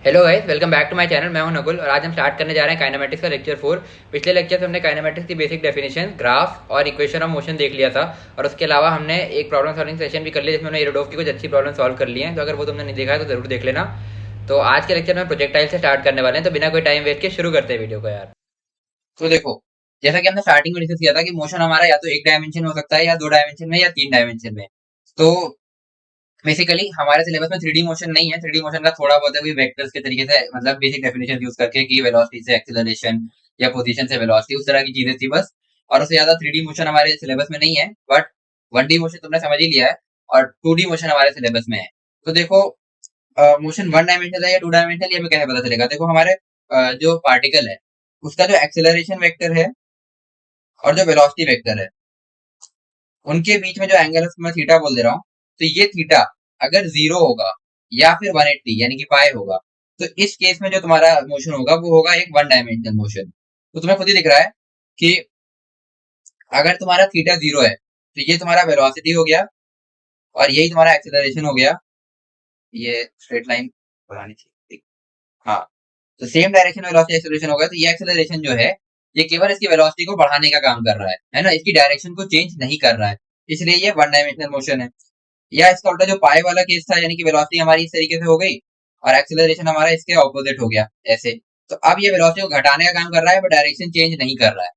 Hello guys, welcome back to my channel. मैं हूं नकुल और आज हम स्टार्ट करने जा रहे हैं काइनेमेटिक्स का लेक्चर 4। पिछले लेक्चर से हमने काइनेमेटिक्स की बेसिक डेफिनेशन, ग्राफ और इक्वेशन ऑफ मोशन देख लिया था और उसके अलावा हमने एक प्रॉब्लम सॉल्विंग सेशन भी कर लिया जिसमें हमने एरोडोफ की कुछ अच्छी प्रॉब्लम सॉल्व कर ली हैं। तो अगर वो तुमने नहीं देखा है तो जरूर देख लेना। तो आज के लेक्चर में प्रोजेक्टाइल से स्टार्ट करने वाले हैं, तो बिना कोई टाइम वेस्ट के शुरू करते हैं वीडियो को यार। तो देखो, जैसा कि हमने स्टार्टिंग में डिस्कस किया था कि मोशन हमारा या तो एक डायमेंशन में हो सकता है या दो डायमेंशन में या तीन डायमेंशन में। तो बेसिकली हमारे सिलेबस में थ्री डी मोशन नहीं है। थ्री डी मोशन का थोड़ा बहुत है भी वेक्टर्स के तरीके से, मतलब बेसिक डेफिनेशन यूज करके कि वेलोसिटी से एक्सेलरेशन या पोजीशन से वेलोसिटी, उस तरह की चीजें थी बस। और उससे ज्यादा थ्री डी मोशन हमारे सिलेबस में नहीं है। बट वन डी मोशन तुमने समझ ही लिया है और टू डी मोशन हमारे सिलेबस में है। तो देखो, मोशन वन डायमेंशनल है या टू डायमेंशनल ये हमें कैसे पता चलेगा? देखो, हमारे जो पार्टिकल है उसका जो एक्सेलरेशन वेक्टर है और जो वेलोसिटी वेक्टर है उनके बीच में जो एंगल है उसको मैं थीटा बोल दे रहा हूँ। तो ये थीटा अगर जीरो होगा या फिर 180 यानी कि पाई होगा, तो इस केस में जो तुम्हारा मोशन होगा वो होगा एक वन डायमेंशनल मोशन। तो तुम्हें खुद ही दिख रहा है कि अगर तुम्हारा थीटा जीरो है तो ये तुम्हारा वेलोसिटी हो गया और यही तुम्हारा एक्सेलरेशन हो गया। ये स्ट्रेट लाइन बनानी थी। हाँ, तो सेम डायरेक्शन में वेलोसिटी एक्सेलरेशन होगा। तो ये एक्सेलरेशन जो है ये केवल इसकी वेलोसिटी को बढ़ाने का काम कर रहा है ना, इसकी डायरेक्शन को चेंज नहीं कर रहा है। इसलिए ये वन डायमेंशनल मोशन है। या इसका उल्टा जो पाई वाला केस था, यानी कि वेलोसिटी हमारी इस तरीके से हो गई और एक्सेलरेशन हमारा इसके ऑपोजिट हो गया ऐसे। तो अब ये वेलोसिटी को घटाने का काम कर रहा है बट डायरेक्शन चेंज नहीं कर रहा है।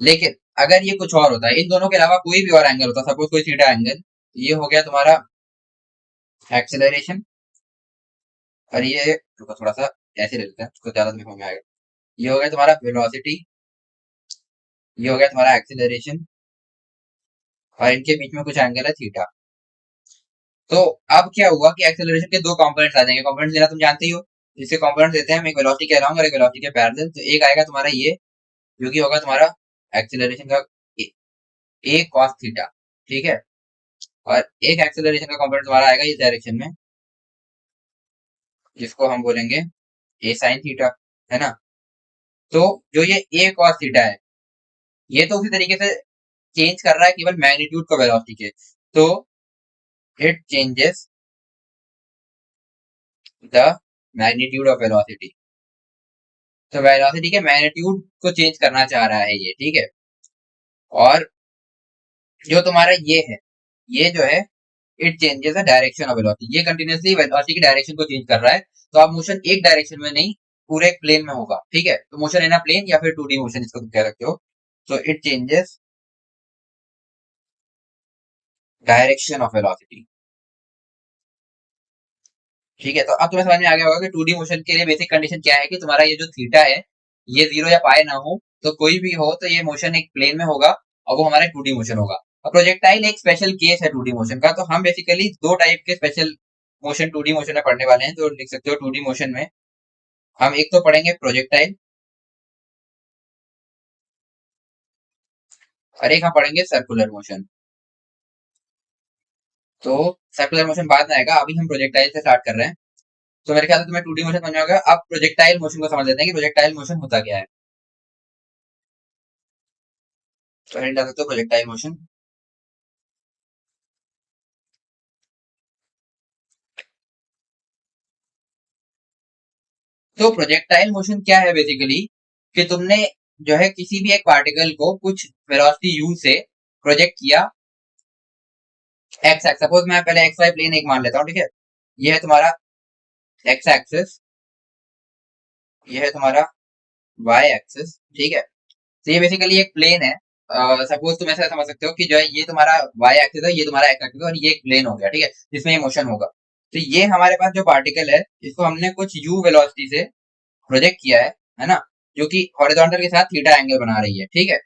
लेकिन अगर ये कुछ और होता है, इन दोनों के अलावा कोई भी और एंगल होता, सपोज कोई थीटा एंगल, ये हो गया तुम्हारा एक्सेलरेशन। और ये रुको, थोड़ा सा ऐसे ले लेते हैं, उसको ज्यादा समझ में आएगा। ये हो गया तुम्हारा वेलोसिटी, ये हो गया तुम्हारा एक्सेलरेशन और इनके बीच में कुछ एंगल है थीटा। तो अब क्या हुआ कि एक्सेलरेशन के दो कंपोनेंट्स आ जाएंगे। कंपोनेंट्स लेना तुम जानते ही हो। जिसके कंपोनेंट्स देते हैं हम, एक वेलोसिटी के अलोंग और एक वेलोसिटी के पैरेलल। तो एक आएगा तुम्हारा ये, जो कि होगा तुम्हारा एक्सेलरेशन का ए कॉस थीटा, ठीक है। और एक एक्सेलरेशन का कंपोनेंट तुम्हारा आएगा इस डायरेक्शन में, जिसको हम बोलेंगे ए साइन थीटा, है ना। तो जो ये ए कॉस थीटा है ये तो उसी तरीके से चेंज कर रहा है केवल मैग्नीट्यूड को वेलोसिटी के। तो it changes the magnitude of velocity. तो वेलोसिटी के मैग्नीट्यूड को चेंज करना चाह रहा है ये, ठीक है। और जो तुम्हारा ये है, ये जो है it changes the direction of velocity. ये कंटिन्यूअसली वेलोसिटी की डायरेक्शन को चेंज कर रहा है। तो अब मोशन एक डायरेक्शन में नहीं, पूरे एक प्लेन में होगा, ठीक है। तो मोशन इन अ प्लेन या फिर टू डी मोशन इसको तुम कह सकते हो। तो it changes direction of velocity, ठीक है। तो अब तुम्हें समझ में आ गया होगा कि टू डी मोशन के लिए बेसिक कंडीशन क्या है कि तुम्हारा ये जो थीटा है ये जीरो या पाई ना हो। तो कोई भी हो तो ये मोशन एक प्लेन में होगा और वो हमारा टू डी मोशन होगा। अब प्रोजेक्टाइल एक स्पेशल केस है टू डी मोशन का। तो हम बेसिकली दो टाइप के special motion two D motion में पढ़ने वाले हैं। तो लिख सकते हो टू डी मोशन में हम एक तो पढ़ेंगे प्रोजेक्टाइल और एक हम पढ़ेंगे सर्कुलर मोशन। तो सर्कुलर मोशन बाद में आएगा, अभी हम प्रोजेक्टाइल से स्टार्ट कर रहे हैं। तो मेरे ख्याल से तुम्हें टू डी मोशन समझ में आएगा। अब प्रोजेक्टाइल मोशन को समझ लेते हैं कि प्रोजेक्टाइल मोशन होता क्या है। तो हेडिंग डाल सकते हो प्रोजेक्टाइल मोशन। तो प्रोजेक्टाइल मोशन क्या है बेसिकली, कि तुमने जो है किसी भी एक पार्टिकल को कुछ वेलोसिटी u से प्रोजेक्ट किया एक्स एक्स। सपोज मैं पहले एक्स वाई प्लेन एक मान लेता हूँ, ठीक है। ये है तुम्हारा एक्स एक्सिस, ये है तुम्हारा वाई एक्सिस, ठीक है। तो ये बेसिकली एक प्लेन है। सपोज तुम ऐसा समझ सकते हो कि जो है ये तुम्हारा वाई एक्सिस है, ये तुम्हारा एक्स एक्सिस है और ये एक प्लेन हो गया, ठीक है, जिसमें ये मोशन होगा। तो ये हमारे पास जो पार्टिकल है इसको हमने कुछ u वेलोसिटी से प्रोजेक्ट किया है ना, जो कि हॉरिजॉन्टल के साथ थीटा एंगल बना रही है, ठीक है।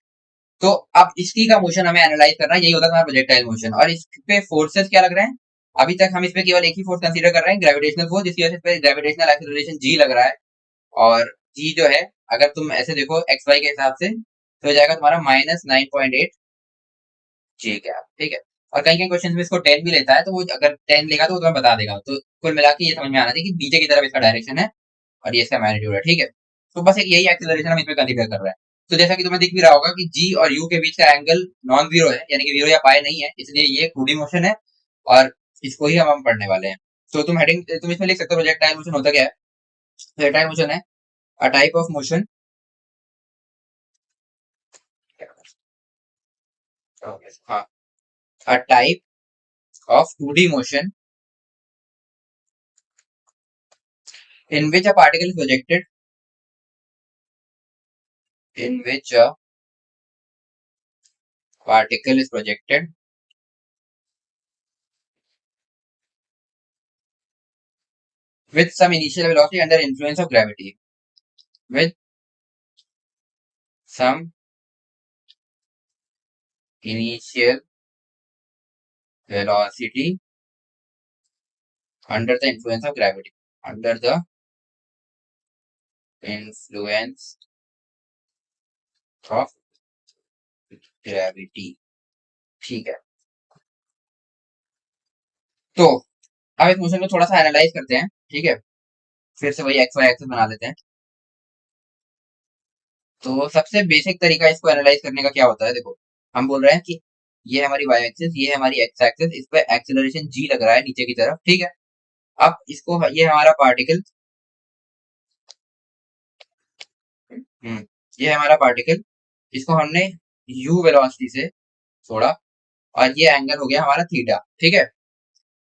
तो अब इसकी का मोशन हमें एनालाइज करना है, यही होता है हमारा प्रोजेक्टाइल मोशन। और इस पे फोर्सेस क्या लग रहे हैं? अभी तक हम इस पे केवल एक ही फोर्स कंसीडर कर रहे हैं, ग्रेविटेशनल फोर्स, जिसकी वजह से इस पे ग्रेविटेशनल एक्सेलरेशन जी लग रहा है। और जी जो है, अगर तुम ऐसे देखो एक्स वाई के हिसाब से, तो हो जाएगा तुम्हारा -9.8 जी गैप, ठीक है। और कहीं कहीं क्वेश्चन में इसको 10 भी लेता है, तो वो अगर 10 लेगा तो वो तुम्हें बता देगा। तो कुल मिला के ये समझ में आना चाहिए कि नीचे की तरफ इसका डायरेक्शन है और ये इसका मैग्नीट्यूड है, ठीक है। तो बस एक यही एक्सेलरेशन हम इसमें कंसीडर कर रहे हैं। तो जैसा कि तुम्हें दिख भी रहा होगा कि जी और यू के बीच का एंगल नॉन जीरो है, यानी कि जीरो या पाई नहीं है, इसलिए ये टू डी मोशन है और इसको ही हम पढ़ने वाले हैं। तो तुम हेडिंग तुम इसमें लिख सकते हो प्रोजेक्टाइल मोशन होता क्या है। तो टाइप मोशन है अ टाइप ऑफ मोशन, हाँ, a type of 2D motion in which a particle is projected, in which a particle is projected with some initial velocity under influence of gravity, with some initial velocity under the influence of gravity, under the influence of gravity, ठीक है। तो अब इस motion को थोड़ा सा analyse करते हैं, ठीक है। फिर से वही एक्स वाई एक्सिस बना लेते हैं। तो सबसे बेसिक तरीका इसको एनालाइज करने का क्या होता है, देखो हम बोल रहे हैं कि ये हमारी वाई एक्सिस, ये है हमारी एक्स एक्सिस, इस पे एक्सेलरेशन जी लग रहा है नीचे की तरफ, ठीक है। अब इसको, ये हमारा पार्टिकल, हम्म, ये है हमारा पार्टिकल, इसको हमने यू वेलोसिटी से छोड़ा और ये एंगल हो गया हमारा थीटा, ठीक है।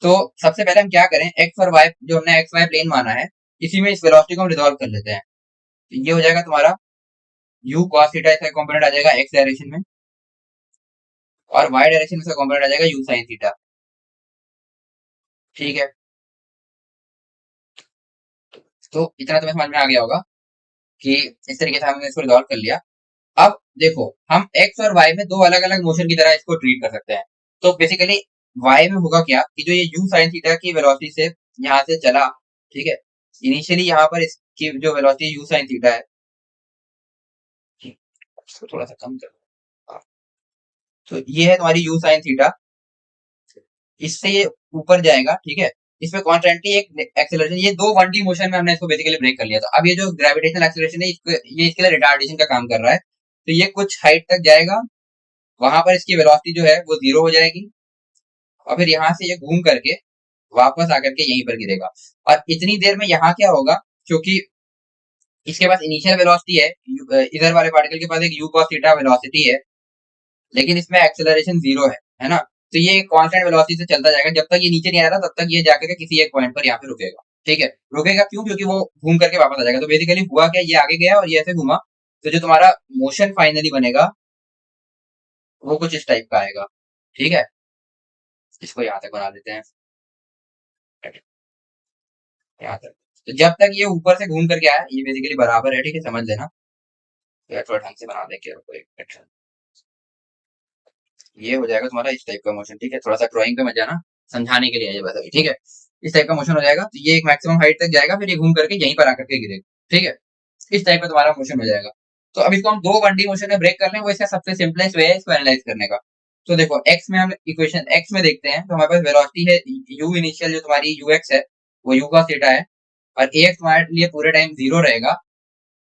तो सबसे पहले हम क्या करें, एक्स और वाई जो हमने एक्स वाई प्लेन माना है, इसी में इस वेलोसिटी को हम रिजॉल्व कर लेते हैं। तो ये हो जाएगा तुम्हारा यू कॉस थीटा, इसका कॉम्पोनेंट आ जाएगा एक्स डायरेक्शन में, और वाई डायरेक्शन में इसका कॉम्पोनेंट आ जाएगा यू साइन थीटा, ठीक है। तो इतना तुम्हें समझ में आ गया होगा कि इस तरीके से हमने इसको रिजॉल्व कर लिया। अब देखो, हम एक्स और वाई में दो अलग अलग मोशन की तरह इसको ट्रीट कर सकते हैं। तो बेसिकली वाई में होगा क्या कि जो ये यू साइन थीटा की वेलोसिटी से यहाँ से चला, ठीक है, इनिशियली यहाँ पर इसकी जो वेलोसिटी यू साइन थीटा है, इसको थोड़ा सा कम कर, तो ये है तुम्हारी यू साइन थीटा, इससे ये ऊपर जाएगा, ठीक है। इसमें कॉन्स्टेंटली एक एक्सेलरेशन, ये दो 1D मोशन में हमने इसको बेसिकली ब्रेक कर लिया था। अब ये जो ग्रेविटेशनल एक्सेलरेशन है, ये इसके लिए रिटार्डेशन का काम कर रहा है। तो ये कुछ हाइट तक जाएगा, वहां पर इसकी वेलोसिटी जो है वो 0 हो जाएगी, और फिर यहाँ से ये घूम करके वापस आकर के यहीं पर गिरेगा। और इतनी देर में यहाँ क्या होगा, क्योंकि इसके पास इनिशियल वेलोसिटी है, इधर वाले पार्टिकल के पास एक यू कॉस थीटा वेलोसिटी है, लेकिन इसमें एक्सेलरेशन 0 है ना। तो ये कांस्टेंट वेलोसिटी से चलता जाएगा, जब तक ये नीचे नहीं आ रहा तब तक ये जाकर के किसी एक पॉइंट पर यहाँ पे रुकेगा, ठीक है। रुकेगा क्यों, क्योंकि वो घूम करके वापस आ जाएगा। तो बेसिकली हुआ क्या, ये आगे गया और ये ऐसे घूमा, तो जो तुम्हारा मोशन फाइनली बनेगा वो कुछ इस टाइप का आएगा, ठीक है। इसको यहाँ तक बना देते हैं, यहाँ तक। तो जब तक ये ऊपर से घूम करके आया, ये बेसिकली बराबर है, ठीक है, समझ लेना। तो थोड़ा ढंग से बना देंगे आपको एक मिनट। ये हो जाएगा तुम्हारा इस टाइप का मोशन, ठीक है। थोड़ा सा ड्राइंग पे मत जाना, समझाने के लिए है ये बस अभी, ठीक है। इस टाइप का मोशन हो जाएगा, तो ये एक मैक्सिमम हाइट तक जाएगा, फिर ये घूम करके यहीं पर आकर के गिरेगा, ठीक है। इस टाइप का तुम्हारा मोशन हो जाएगा। तो अब इसको हम दो 1D मोशन में ब्रेक कर लें, वो इसका सबसे सिंपलेस्ट वे है इसको एनालाइज करने का। तो देखो एक्स में, हम इक्वेशन एक्स में देखते हैं, तो हमारे पास वेलोसिटी है यू इनिशियल, जो तुम्हारी यू एक्स है वो यू का थीटा है, और ए एक्स तुम्हारे लिए पूरे टाइम 0 रहेगा।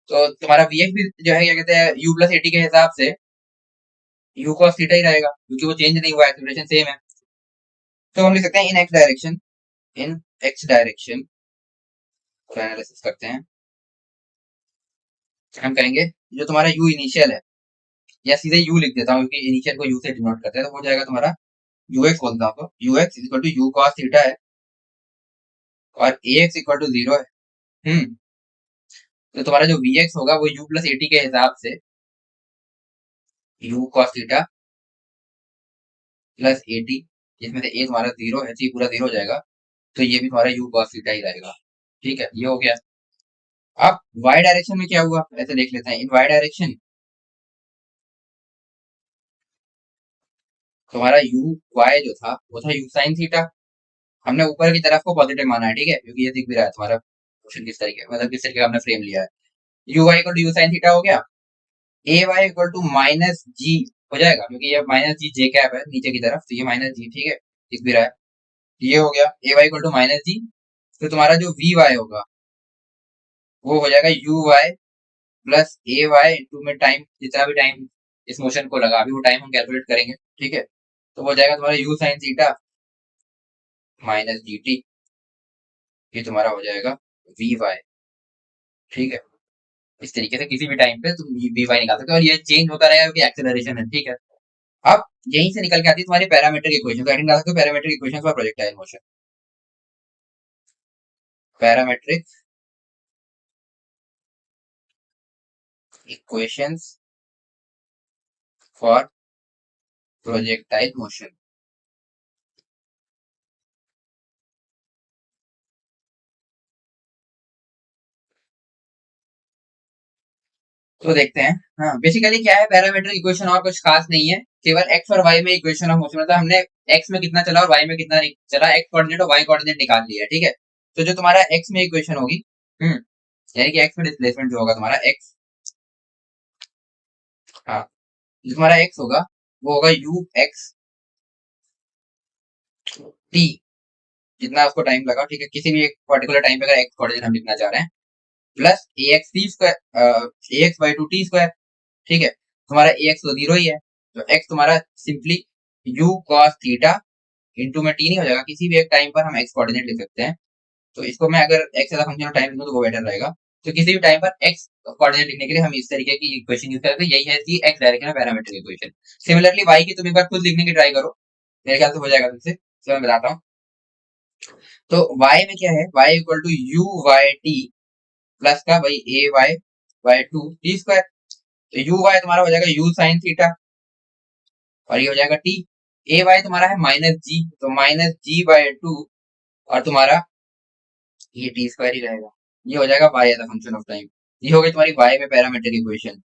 तो तुम्हारा वी एक्स भी जो है क्या कहते हैं, यू प्लस एटी के हिसाब से यू cos थीटा ही रहेगा, क्योंकि वो चेंज नहीं हुआ, एक्सेलरेशन सेम है। तो हम लिख सकते हैं इन एक्स डायरेक्शन, इन एक्स डायरेक्शन को एनालिसिस करते हैं। हम कहेंगे जो तुम्हारा यू इनिशियल है, या सीधे यू लिख देता हूँ क्योंकि इनिशियल को यू से डिनोट करते हैं, तो हो जाएगा तुम्हारा यू एक्स, बोलता हूँ तो u x equal to u cos theta है, और ए एक्स इक्वल टू 0 है। तो तुम्हारा जो वी एक्स होगा वो यू प्लस एटी के हिसाब से you cos theta plus eighty, जिसमें से ए तुम्हारा 0 है, तो ये पूरा 0 हो जाएगा। तो ये भी तुम्हारा यू cos थीटा ही रहेगा, ठीक है। ये हो गया। अब वाई डायरेक्शन में क्या हुआ, ऐसे देख लेते हैं। इन वाई डायरेक्शन तुम्हारा यू वाई जो था वो था यू साइन थीटा, हमने ऊपर की तरफ को पॉजिटिव माना है, ठीक है, क्योंकि ये दिख भी रहा है तुम्हारा क्वेश्चन किस तरीके, मतलब किस तरीके का हमने फ्रेम लिया है। U y equal to you sine theta हो गया। A y equal to minus g हो जाएगा, क्योंकि ये माइनस जी जे कैप है नीचे की तरफ, तो ये माइनस जी, ठीक है, दिख भी रहा है। ये हो गया a y equal to minus g. तो तुम्हारा जो वी वाई होगा वो हो जाएगा u y plus a y into में टाइम, जितना भी टाइम इस मोशन को लगा, अभी वो टाइम हम कैलकुलेट करेंगे, ठीक है। तो वो हो जाएगा तुम्हारा u sine theta minus G T, ये तुम्हारा हो जाएगा वी वाई, ठीक है। इस तरीके से किसी भी टाइम पे तुम वी वाई निकाल सकते हो और ये चेंज होता रहेगा क्योंकि एक्सेलरेशन है। ठीक है। अब यहीं से निकल के आती है तुम्हारी पैरामीट्रिक इक्वेशन। तो निकाल सकते हो parametric equation for projectile motion. Parametric equations for projectile motion. तो देखते हैं। हाँ, बेसिकली क्या है पैरामीट्रिक इक्वेशन, और कुछ खास नहीं है। केवल एक्स और वाई में इक्वेशन ऑफ मोशन, मतलब हमने एक्स में कितना चला और वाई में कितना चला, एक्स कोऑर्डिनेट और वाई कोऑर्डिनेट निकाल लिया। ठीक है। तो जो तुम्हारा एक्स में इक्वेशन होगी, यानी कि एक्स में डिस्प्लेसमेंट जो होगा तुम्हारा एक्स, हाँ, जो तुम्हारा एक्स होगा वो होगा यू एक्स टी, जितना उसको टाइम लगा। ठीक है। किसी भी एक पर्टिकुलर टाइम पे अगर एक्स कोऑर्डिनेट हम लिखना चाह रहे हैं, plus A x T square, A x by two T square. ठीक है। तुम्हारा ए एक्स तो जीरो ही है, तो एक्स तुम्हारा simply u cos theta into में टी नहीं हो जाएगा, किसी भी एक टाइम पर हम एक्स कोऑर्डिनेट लिख सकते हैं। तो इसको मैं अगर x as function of time लिखूं तो वो बेटर रहेगा। तो किसी भी टाइम पर एक्स कोऑर्डिनेट लिखने के लिए हम इस तरीके की इक्वेशन यूज करते हैं। यही है कि एक्स डायरेक्शन में पैरामीट्रिक इक्वेशन। सिमिलरली वाई की तुम एक बार खुद लिखने की ट्राई करो, मेरे ख्याल से हो जाएगा तुमसे। चलो मैं बताता हूँ। तो वाई में क्या है, Y equal to you Y T plus का भाई A Y by two T square. तो यू वाई तुम्हारा हो जाएगा यू साइन थीटा और ये हो जाएगा टी। ए वाई तुम्हारा है माइनस जी, तो माइनस जी बाई टू, और तुम्हारा ये टी स्क्वायर ही रहेगा। ये हो जाएगा y as a function of time. ये हो गई तुम्हारी वाई में पैरामीट्रिक इक्वेशन।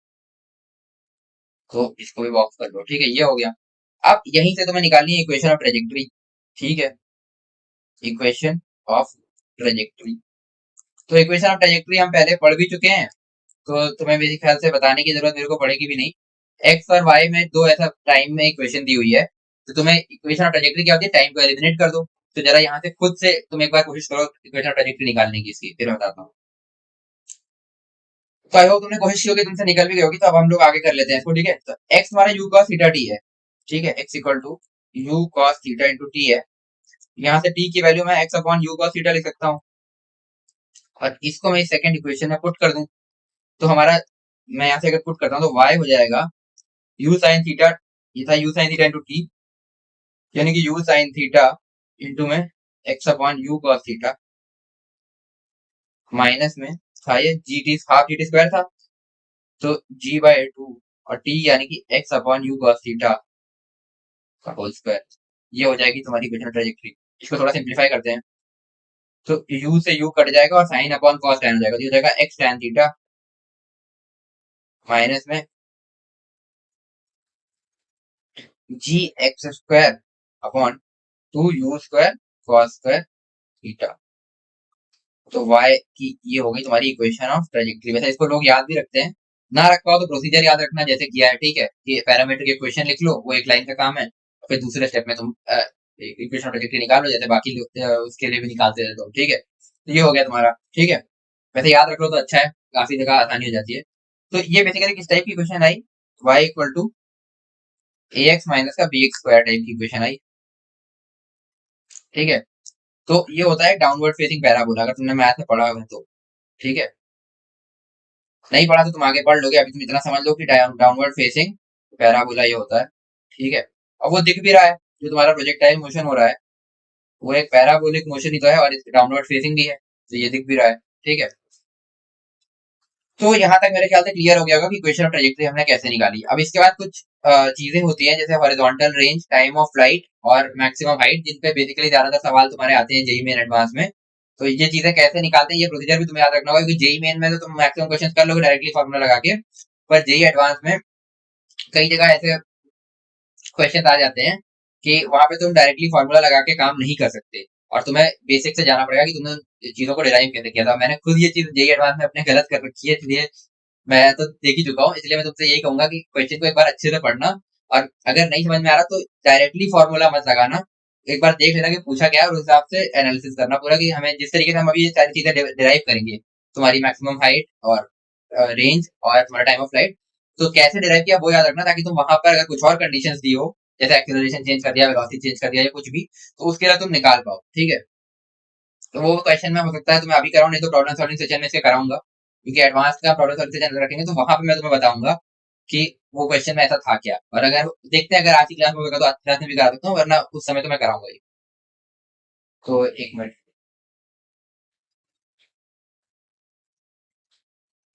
तो इसको भी बॉक्स कर दो। ठीक है, ये हो गया। अब यहीं से तुम्हें निकालनी है इक्वेशन ऑफ ट्रेजेक्ट्री। ठीक है, इक्वेशन ऑफ ट्रेजेक्ट्री। तो इक्वेशन ऑफ ट्रेजेक्ट्री हम पहले पढ़ भी चुके हैं, तो तुम्हें मेरे ख्याल से बताने की जरूरत मेरे को पड़ेगी भी नहीं। एक्स और वाई में दो ऐसा टाइम में इक्वेशन दी हुई है, तो तुम्हें इक्वेशन ऑफ ट्रेजेक्ट्री क्या होती है, टाइम को एलिमिनेट कर दो। तो जरा यहाँ से खुद से तुम एक बार कोशिश करो इक्वेशन ऑफ ट्रेजेक्ट्री निकालने की इसकी, फिर मैं बताता हूँ। तो आई होप तुमने कोशिश की होगी, तुमसे निकल भी गई होगी। तो अब हम लोग आगे कर लेते हैं इसको। ठीक है। तो एक्स हमारा यू कॉस थीटा टी है। ठीक है, x equal to you cos theta into t है। यहाँ से टी की वैल्यू मैं x upon u cos theta लिख सकता हूँ, और इसको मैं सेकंड इक्वेशन में पुट कर दूं। तो हमारा, मैं यहाँ से अगर पुट करता हूँ तो y हो जाएगा यू साइन थीटा, ये था you sine theta into T, यानी कि यू साइन थीटा इंटू में x upon u cos theta, minus में था ये G T, half g T square था, तो जी बाई टू, और टी यानी कि x upon u cos theta का होल स्क्वायर। ये हो जाएगी तुम्हारी इक्वेशन ट्रेजेक्ट्री। इसको थोड़ा सिंप्लीफाई करते हैं। तो u से u कट जाएगा और साइन अपॉन कॉस टैन हो जाएगा, तो ये हो जाएगा एक्स टैन थीटा माइनस में G x square upon two you square cos square theta. तो y की ये हो गई तुम्हारी इक्वेशन ऑफ ट्रेजेक्ट्री। वैसे इसको लोग याद भी रखते हैं, ना रखा हो तो प्रोसीजर याद रखना जैसे किया है। ठीक है, कि पैरामीटर की इक्वेशन लिख लो, वो एक लाइन का काम है, फिर दूसरे स्टेप में तुम इक्वेशन ऑफ ट्रेजेक्ट्री निकालो, जैसे बाकी लोग उसके लिए भी निकालते रहते हो। ठीक है, तो ये हो गया तुम्हारा। ठीक है, वैसे याद रख लो तो अच्छा है, काफी जगह आसानी हो जाती है। तो ये बेसिकली किस टाइप की इक्वेशन आई, y equal to a x minus का बी एक्स स्क्वायर टाइप की इक्वेशन आई। ठीक है, तो ये होता है डाउनवर्ड फेसिंग पैराबोला, अगर तुमने मैथ में पढ़ा है तो। ठीक है, नहीं पढ़ा तो तुम आगे पढ़ लोगे, अभी तुम इतना समझ लो कि डाउनवर्ड फेसिंग पैराबोला ये होता है। ठीक है, अब वो दिख भी रहा है, जो तुम्हारा प्रोजेक्टाइल मोशन हो रहा है वो एक पैराबोलिक मोशन ही तो है, और डाउनवर्ड फेसिंग भी है, तो ये दिख भी रहा है। ठीक है, तो यहाँ तक मेरे ख्याल से क्लियर हो गया होगा कि इक्वेशन ऑफ ट्रेजेक्ट्री हमने कैसे निकाली। अब इसके बाद कुछ चीजें होती हैं, जैसे horizontal range, time of flight और मैक्सिमम हाइट, जिन पे बेसिकली ज्यादातर सवाल तुम्हारे आते हैं जेई मेन एडवांस में। तो ये चीजें कैसे निकालते हैं, ये प्रोसीजर भी तुम्हें याद रखना होगा, क्योंकि जेई मेन में तो तुम मैक्सिमम क्वेश्चन कर लोगे डायरेक्टली फॉर्मूला लगा के, पर जेई एडवांस में कई जगह ऐसे क्वेश्चन आ जाते हैं कि वहां पे तुम डायरेक्टली फॉर्मूला लगा के काम नहीं कर सकते, और तुम्हें बेसिक से जाना पड़ेगा कि तुमने चीजों को डिराइव कैसे किया था। मैंने खुद ये चीज जेई एडवांस में अपने गलत कर रखी है, इसलिए मैं तो देख ही चुका हूँ। इसलिए मैं तुमसे यही कहूंगा कि क्वेश्चन को एक बार अच्छे से पढ़ना, और अगर नहीं समझ में आ रहा तो डायरेक्टली फॉर्मूला मत लगाना, एक बार देख लेना कि पूछा क्या है, और उस हिसाब से एनालिसिस करना पूरा, कि हमें जिस तरीके से हम अभी ये सारी चीजें डिराइव करेंगे, तुम्हारी मैक्सिमम हाइट और रेंज और तुम्हारा टाइम ऑफ फ्लाइट, तो कैसे डिराइव किया वो याद रखना, ताकि तुम वहां पर अगर कुछ और कंडीशंस दी हो, जैसे एक्सेलरेशन चेंज कर दिया, वेलोसिटी चेंज कर दिया या कुछ भी, तो उसके लिए तुम निकाल पाओ। ठीक है, तो वो क्वेश्चन में हो सकता है तो मैं अभी कराऊं, नहीं तो प्रॉब्लम सॉल्विंग सेशन में इसके कराऊंगा। क्योंकि एडवांस का प्रॉब्लम सॉल्यूशन रखेंगे तो वहां पे मैं तुम्हें बताऊंगा कि वो क्वेश्चन में ऐसा था क्या। और अगर देखते हैं, अगर आज की क्लास में होगा तो आज की क्लास में भी करा सकता हूँ, वरना उस समय तो मैं कराऊंगा ही। तो एक मिनट।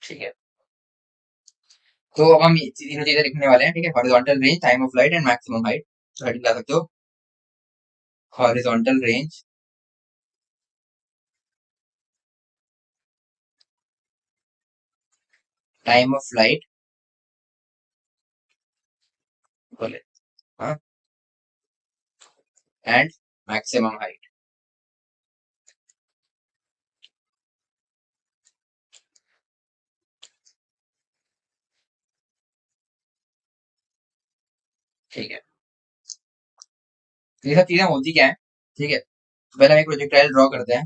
ठीक है, तो अब हम ये तीनों चीजें लिखने वाले हैं। ठीक है, horizontal range, time of flight and maximum height. तो हेडिंग ला सकते हो, horizontal range, time of flight, बोले, हाँ, एंड मैक्सिमम हाइट। ठीक है, तो ये सब चीजें होती क्या है। ठीक है, तो पहले हम एक प्रोजेक्टाइल ड्रॉ करते हैं।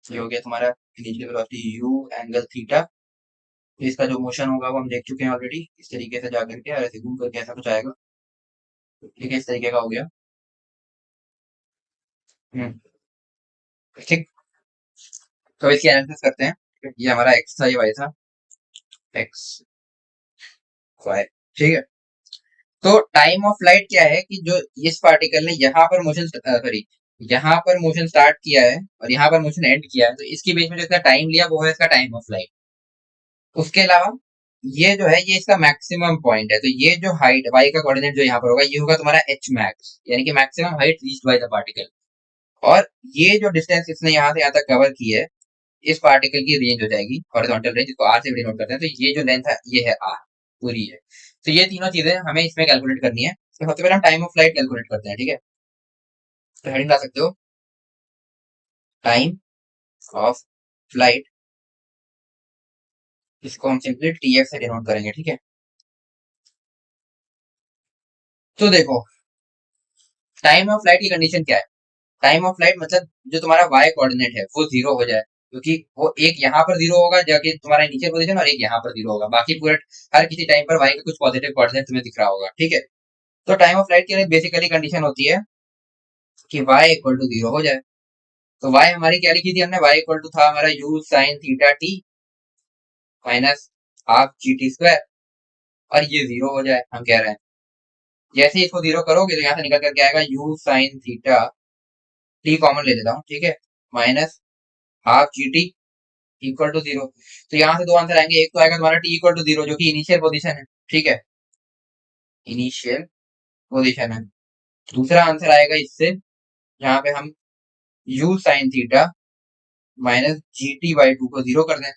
ये हो गया तुम्हारा initial velocity u, angle theta. तो इसका जो मोशन होगा वो हम देख चुके हैं ऑलरेडी, इस तरीके से जा करके और ऐसे घूम करके ऐसा कुछ आएगा। ठीक है, इस तरीके का हो गया। हम्म, ठीक। तो इसकी एनालिसिस करते हैं। ये हमारा एक्स था, ये वाई था, एक्स वाई। ठीक है, तो टाइम ऑफ फ्लाइट क्या है कि जो इस पार्टिकल ने यहाँ पर मोशन, सॉरी, यहाँ पर मोशन स्टार्ट किया है और यहाँ पर मोशन एंड किया है, तो इसके बीच में जो इसका टाइम लिया वो है इसका टाइम ऑफ फ्लाइट। उसके अलावा ये जो है ये इसका मैक्सिमम पॉइंट है। तो ये जो हाइट वाई का कोऑर्डिनेट जो यहाँ पर होगा ये होगा तुम्हारा एच मैक्स, यानी कि maximum height reached by the particle. और ये जो डिस्टेंस इसने यहाँ से यहाँ तक कवर की है, इस पार्टिकल की रेंज हो जाएगी हॉरिजॉन्टल रेंज, इसको आर से डिनोट करते हैं। तो ये जो लेंथ है ये है आर, पूरी है। तो ये तीनों चीजें हमें इसमें कैलकुलेट करनी है। तो सबसे पहले हम टाइम ऑफ फ्लाइट कैलकुलेट करते हैं। ठीक है, तो हेडिंग ला सकते हो, टाइम ऑफ फ्लाइट, इसको हम सिंपली टी एफ से डिनोट करेंगे। ठीक है, तो देखो टाइम ऑफ फ्लाइट की कंडीशन क्या है। टाइम ऑफ फ्लाइट मतलब जो तुम्हारा वाई कोऑर्डिनेट है वो जीरो हो जाए, क्योंकि वो एक यहाँ पर जीरो होगा जाके तुम्हारा इनिशियल पोजीशन, और एक यहाँ पर जीरो होगा, बाकी पूरे हर किसी टाइम पर वाई का कुछ पॉजिटिव कोऑर्डिनेट तुम्हें दिख रहा होगा। ठीक है, तो टाइम ऑफ फ्लाइट के लिए बेसिकली कंडीशन होती है कि y इक्वल टू जीरो हो जाए। तो y हमारी क्या लिखी थी हमने, y इक्वल टू था हमारा u sine theta T minus half g T square, और ये जीरो हो जाए हम कह रहे हैं। जैसे ही इसको जीरो करोगे तो यहाँ से निकल करके आएगा u sine theta t, common ले लेता हूँ। ठीक है, minus half g t equal to zero. तो यहाँ से दो आंसर आएंगे, एक तो आएगा तुम्हारा टी इक्वल टू जीरो जो कि इनिशियल पोजीशन है। ठीक है, इनिशियल पोजीशन है। दूसरा आंसर आएगा इससे, जहाँ पे हम u sine theta minus ji T by to को जीरो कर दें।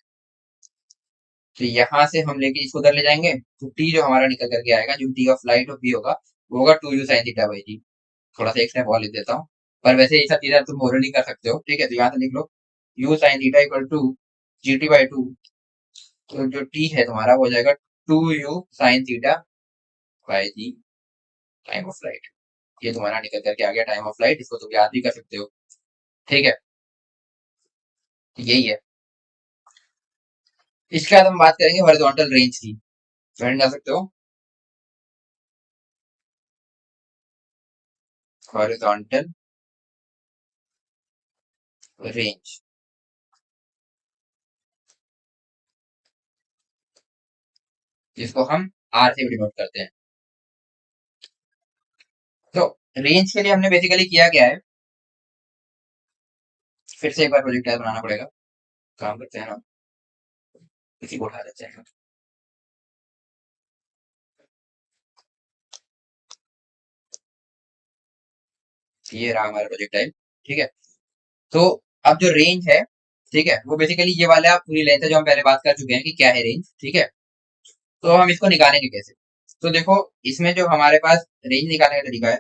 तो यहाँ से हम लेके इसको उधर ले जाएंगे, तो टी जो हमारा निकल करके आएगा, जो T of light of B होगा वो होगा two you sine theta by G. थोड़ा सा एक स्टेप और लिख देता हूँ, पर वैसे ये सब चीजें तुम ओरली कर सकते हो। ठीक है, तो यहाँ से लिख लो U sine theta equal to G T by two. तो जो टी है तुम्हारा वो हो जाएगा two you sine theta by G, time of light. ये तुम्हारा निकल करके आ गया टाइम ऑफ लाइट, इसको तुम याद भी कर सकते हो। ठीक है, यही है। इसके बाद हम बात करेंगे हॉरिजॉन्टल रेंज की। फ्रेंड जा सकते हो, हॉरिजॉन्टल रेंज, जिसको हम आर से भी डिनोट करते हैं। तो रेंज के लिए हमने बेसिकली किया क्या है, फिर से एक बार प्रोजेक्ट बनाना पड़ेगा। काम करते हैं ना, किसी को उठा देते हैं। ये रहा हमारा प्रोजेक्ट टाइप। ठीक है, तो अब जो रेंज है, ठीक है, वो बेसिकली ये वाला पूरी लेंथ है जो हम पहले बात कर चुके हैं कि क्या है रेंज। ठीक है, तो हम इसको निकालेंगे कैसे। तो देखो इसमें जो हमारे पास रेंज निकालने का तरीका है,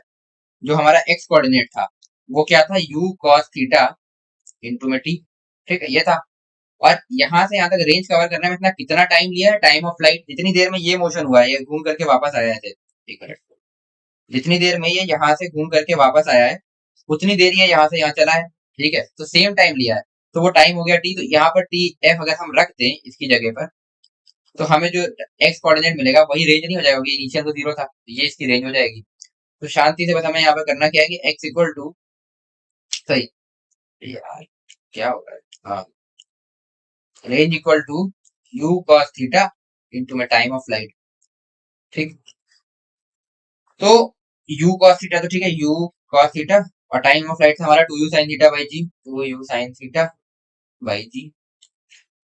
जो हमारा एक्स कोऑर्डिनेट था वो क्या था, यू कॉस थीटा इंटू में टी। ठीक है, ये था। और यहाँ से यहाँ तक रेंज कवर करने में इतना कितना टाइम लिया है, टाइम ऑफ फ्लाइट, जितनी देर में ये मोशन हुआ है, ये घूम करके वापस आया है। एक मिनट, जितनी देर में ये यहाँ से घूम करके वापस आया है उतनी देर ये यहाँ से यहाँ चला है। ठीक है, तो सेम टाइम लिया है, तो वो टाइम हो गया टी। तो यहाँ पर टी एफ अगर हम रख दें इसकी जगह पर, तो हमें जो एक्स कोऑर्डिनेट मिलेगा वही रेंज नहीं हो जाएगा, इनिशियल तो जीरो था, तो ये इसकी रेंज हो जाएगी। तो शांति से बस हमें यहाँ पर करना क्या है कि एक्स इक्वल टू, सही, यार क्या हो रहा है? हाँ, range equal to you cos theta into में टाइम ऑफ लाइट। ठीक, तो यू कॉस थीटा तो ठीक है, यू कॉस थीटा, और टाइम ऑफ लाइट से हमारा two you sine theta by G, two you sine theta by G.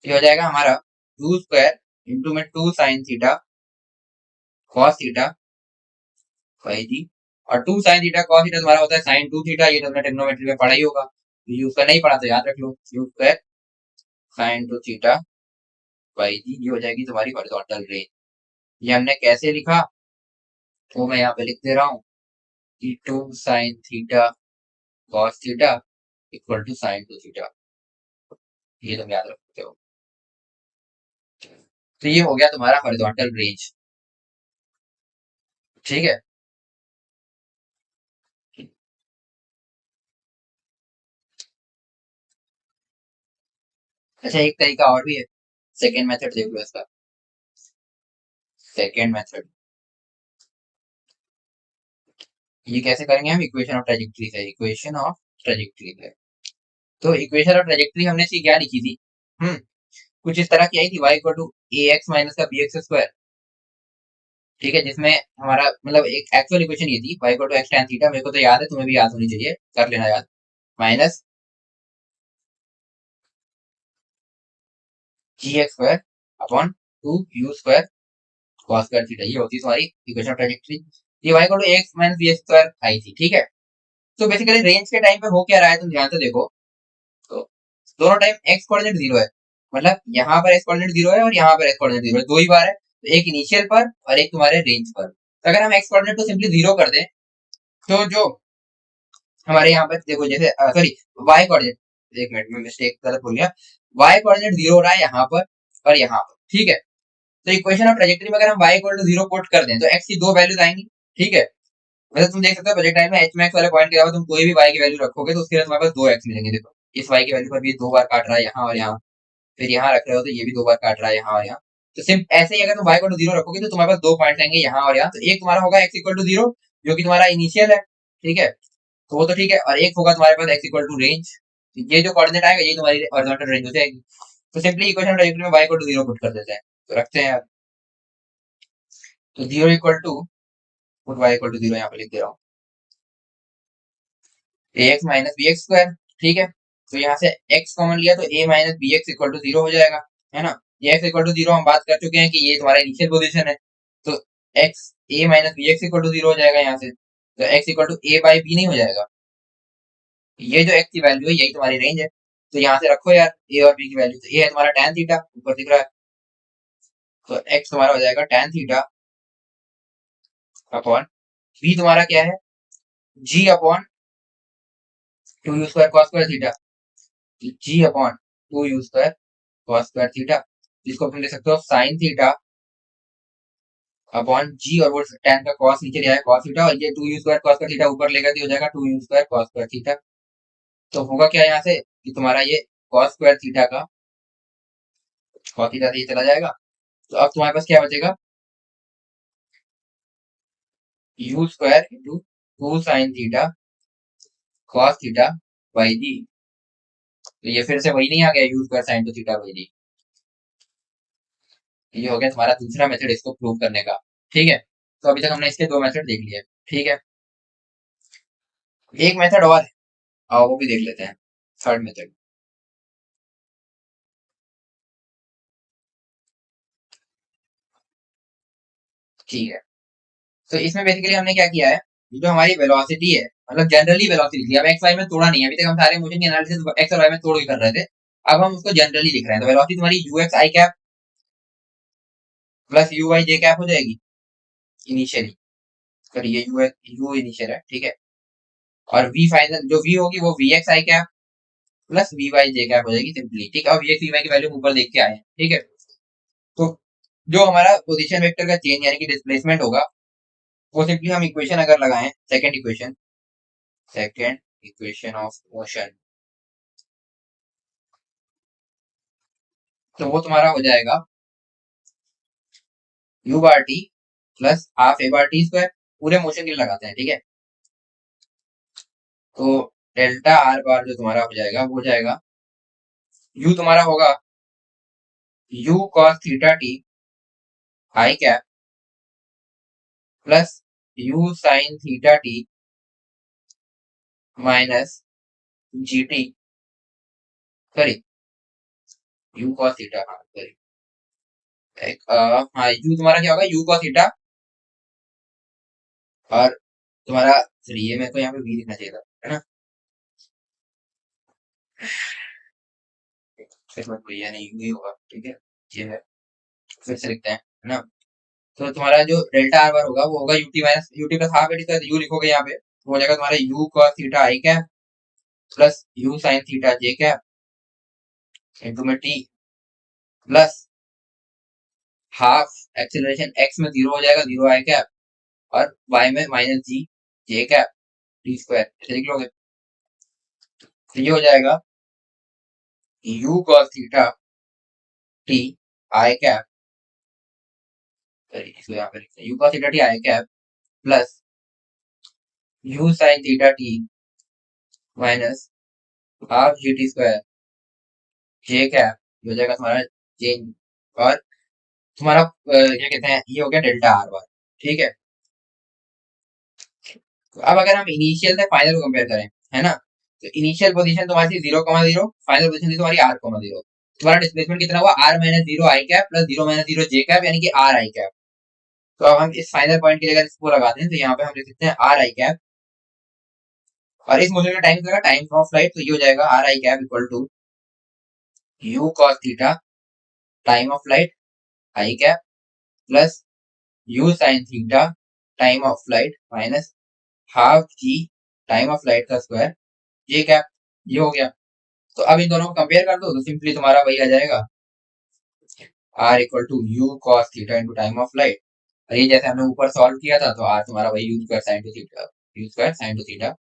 ये हो जाएगा हमारा टू स्क्वायर इंटू में two sine theta cos theta by G. और two sine theta cos theta तुम्हारा होता है साइन टू थीटा, ये तुमने ट्रिग्नोमेट्री में पढ़ा ही होगा, ये उसका नहीं पढ़ा तो याद रख लो, U square sine two theta by G. ये हो जाएगी तुम्हारी हॉरिजॉन्टल रेंज। ये हमने कैसे लिखा, तो मैं यहाँ पे लिख दे रहा हूँ कि two sine theta cos theta equal to sine two theta, ये तुम याद रख सकते हो। तो ये हो गया तुम्हारा हॉरिजॉन्टल रेंज। ठीक है। अच्छा, एक तरीका और भी है, सेकेंड मेथड देख लो इसका। सेकेंड मेथड ये कैसे करेंगे हम, इक्वेशन ऑफ ट्रेजेक्टरी से, इक्वेशन ऑफ ट्रेजेक्टरी से। तो इक्वेशन ऑफ ट्रेजेक्टरी हमने सी क्या लिखी थी, हम्म कुछ इस तरह की आई थी, y equal to a x minus का बी एक्स स्क्वायर। ठीक है, जिसमें हमारा मतलब एक एक्चुअल इक्वेशन ये थी, y equal to x tan theta, मेरे को तो याद है, तुम्हें भी याद होनी चाहिए, कर लेना याद, minus ji x square upon two you square cos square theta. ये होती है तुम्हारी इक्वेशन ऑफ ट्रेजेक्टरी। ये y equal to x minus B x square आई थी। ठीक है, तो बेसिकली रेंज के टाइम पे हो क्या रहा है, तुम ध्यान से देखो, तो दोनों टाइम एक्स कोऑर्डिनेट जीरो है, मतलब यहाँ पर एक्स कोऑर्डिनेट जीरो है और यहाँ पर एक्स कोऑर्डिनेट जीरो है, दो ही बार है, तो एक इनिशियल पर और एक तुम्हारे रेंज पर। तो अगर हम एक्स कोऑर्डिनेट को सिंपली जीरो कर दें, तो जो हमारे यहाँ पर देखो, जैसे सॉरी, वाई कोऑर्डिनेट, एक मिनट में मिस्टेक गलत बोल गया, वाई कोऑर्डिनेट जीरो हो रहा है यहाँ पर और यहाँ पर। ठीक है, तो इक्वेशन ऑफ ट्रेजेक्टरी में अगर हम y equal to zero put कर दें तो एक्स की दो वैल्यूज आएंगी। ठीक है, वैसे तुम देख सकते हो प्रोजेक्टाइल में एच मैक्स वाले पॉइंट के अलावा तुम कोई भी वाई की वैल्यू रखोगे तो उसके लिए तुम्हारे पास दो एक्स मिलेंगे। देखो, इस वाई की वैल्यू पर भी दो बार काट रहा है, यहाँ और यहाँ, फिर यहाँ रख रहे हो तो ये भी दो बार काट रहा है, यहाँ और यहाँ। तो सिर्फ ऐसे ही अगर तुम y को जीरो रखोगे तो तुम्हारे पास दो पॉइंट्स आएंगे, यहाँ और यहाँ। तो एक तुम्हारा होगा x इक्वल टू जीरो, जो कि तुम्हारा इनिशियल है। ठीक है, तो वो तो ठीक है, और एक होगा तुम्हारे पास x इक्वल टू रेंज। ये जो कोऑर्डिनेट आएगा ये तुम्हारी हॉरिजॉन्टल रेंज हो जाएगी। तो सिंपली इक्वेशन ट्रायंगल में y को जीरो पुट कर देते हैं, तो रखते हैं यार। तो zero equal to, put y equal to zero यहाँ पे लिख दे रहा हूँ, ax minus B x square. ठीक है, तो यहाँ से x कॉमन लिया तो a minus B x equal to zero हो जाएगा, है ना। ये x इक्वल टू जीरो हम बात कर चुके हैं कि ये तुम्हारा इनिशियल पोजीशन है, तो x a minus B x equal to zero हो जाएगा यहाँ से, तो x equal to a by b नहीं हो जाएगा। ये जो x की वैल्यू है यही तुम्हारी रेंज है, तो यहाँ से रखो यार a और b की वैल्यू, तो a है तुम्हारा tan थीटा, ऊपर दिख रहा है, तो x तुम्हारा हो जाएगा tan थीटा अपॉन b तुम्हारा क्या है, g upon two you square cos square theta, g upon two you square cos square theta, जिसको तुम ले सकते हो साइन थीटा अपॉन जी, और वो tan का cos नीचे ले आया cos थीटा, और ये टू यू स्क्वायर cos का थीटा ऊपर लेगा तो हो जाएगा two you square cos square theta. तो होगा क्या यहाँ से कि तुम्हारा ये cos स्क्वायर थीटा का cos थीटा से ये चला जाएगा, तो अब तुम्हारे पास क्या बचेगा, U square into two sine theta cos theta by G. तो ये फिर से वही नहीं आ गया, U square sine two theta by G. ये हो गया तुम्हारा दूसरा मेथड इसको प्रूव करने का। ठीक है, तो अभी तक हमने इसके दो मेथड देख लिए। ठीक है, एक मेथड और है, आओ वो भी देख लेते हैं, थर्ड मेथड। ठीक है, तो इसमें बेसिकली हमने क्या किया है, ये जो हमारी वेलोसिटी है, मतलब जनरली वेलोसिटी थी, अब एक्स वाई में तोड़ा नहीं है, अभी तक हम सारे मोशन की एनालिसिस एक्स और वाई में तोड़ के कर रहे थे, अब हम उसको जनरली लिख रहे हैं। तो वेलोसिटी तुम्हारी u x i cap plus u y j cap हो जाएगी इनिशियली, सर ये यू इनिशियल है। ठीक है, और वी फाइनल जो वी होगी वो v x i cap plus v y j cap हो जाएगी सिंपली। ठीक है, और वी एक्स वी वाई की वैल्यू ऊपर देख के आए हैं। ठीक है, तो जो हमारा पोजीशन वेक्टर का चेंज यानी कि डिस्प्लेसमेंट होगा, वो सिंपली हम इक्वेशन अगर लगाएं, सेकेंड इक्वेशन ऑफ मोशन, तो वो तुम्हारा हो जाएगा you bar T plus half A bar T square, पूरे मोशन के लिए लगाते हैं। ठीक है, तो डेल्टा आर बार जो तुम्हारा हो जाएगा वो हो जाएगा, यू तुम्हारा होगा you cos theta T I cap plus U sine theta T minus G T, sorry you cos theta, हाँ सॉरी, हाँ यू तुम्हारा क्या होगा, यू कॉस थीटा, और तुम्हारा, सॉरी ये मेरे को यहाँ पे वी लिखना चाहिए था, है ना, फिर मत भैया नहीं यू ही होगा, ठीक है, ये है, फिर से लिखते हैं, है ना। तो तुम्हारा जो डेल्टा आर बार होगा वो होगा UT minus UT plus half AT square, U लिखोगे यहाँ पे तो हो जाएगा तुम्हारा you cos theta I cap plus U sine theta J cap into में T plus half acceleration X में जीरो हो जाएगा, जीरो आई कैप, और वाई में minus G J cap T square, ऐसे लिख लोगे। तो ये हो जाएगा U cos theta T I cap, sorry इसको यहाँ पे लिखते हैं, you cos theta T I cap plus U sine theta T minus half g T square j cap, ये हो जाएगा तुम्हारा चेंज, और तुम्हारा क्या कहते हैं, ये हो गया डेल्टा आर बार, ठीक है। तो अब अगर हम इनिशियल से फाइनल को कंपेयर करें, है ना, तो इनिशियल पोजीशन तुम्हारी थी 0,0, फाइनल पोजीशन थी तुम्हारी r,0, तुम्हारा डिस्प्लेसमेंट कितना हुआ, r minus zero I cap plus zero minus zero J cap, यानी कि r आई कैप। तो अब हम इस फाइनल पॉइंट के लिए अगर इसको लगाते हैं तो यहाँ पे हम लिख सकते हैं r आई कैप, और इस मोशन का टाइम लगा, टाइम ऑफ फ्लाइट, तो ये हो जाएगा r i cap equal to u cos theta time of flight i cap plus u sin theta time of flight minus half g time of flight का square j cap, ये हो गया। तो अब इन दोनों को कंपेयर कर दो तो सिंपली तुम्हारा वही आ जाएगा, r equal to you cos theta into time of flight, और ये जैसे हमने ऊपर सॉल्व किया था तो आर तुम्हारा वही you square sine two theta, you square sine two theta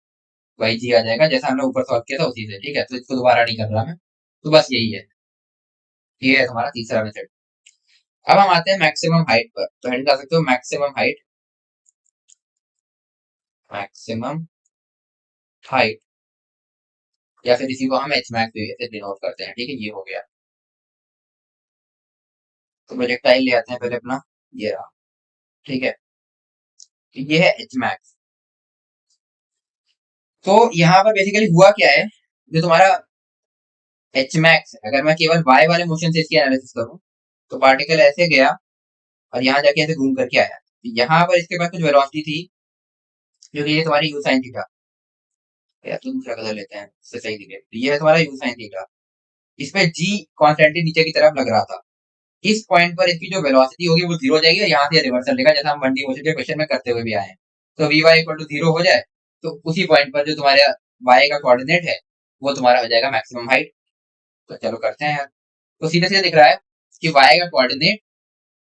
वही जी आ जाएगा जैसा हमने ऊपर सॉल्व किया था उसी से, ठीक है। तो इसको दोबारा नहीं कर रहा मैं, तो बस यही है, ये है तुम्हारा तीसरा मेथड। अब हम आते हैं मैक्सिमम हाइट पर, तो हैंड कर सकते हो मैक्सिमम हाइट, मैक्सिमम हाइट, या फिर इसी को हम एच मैक्स से डिनोट करते हैं, ठीक है, ये हो गया। तो प्रोजेक्टाइल ले आते हैं पहले अपना, ये रहा, ठीक है, तो ये है एच मैक्स। तो यहाँ पर बेसिकली हुआ क्या है, जो तुम्हारा एच मैक्स, अगर मैं केवल वाई वाले मोशन से इसकी एनालिसिस करूं तो पार्टिकल ऐसे गया और यहाँ जाके ऐसे घूम करके आया, तो यहाँ पर इसके पास कुछ वेलोसिटी थी जो कि ये तुम्हारी यू साइन थीटा, या तो दूसरा कलर लेते हैं इससे सही दिखे, तो ये है तुम्हारा यू साइन थीटा, इसमें जी कॉन्स्टेंटली नीचे की तरफ लग रहा था। इस पॉइंट पर इसकी जो वेलोसिटी होगी वो जीरो हो जाएगी और यहाँ से रिवर्सल लेगा, जैसा हम 1D मोशन के क्वेश्चन में करते हुए भी आए हैं। तो v y equal to zero हो जाए तो उसी पॉइंट पर जो तुम्हारे वाई का कोऑर्डिनेट है वो तुम्हारा हो जाएगा मैक्सिमम हाइट। तो चलो करते हैं यार, तो सीधे सीधे दिख रहा है कि वाई का कोऑर्डिनेट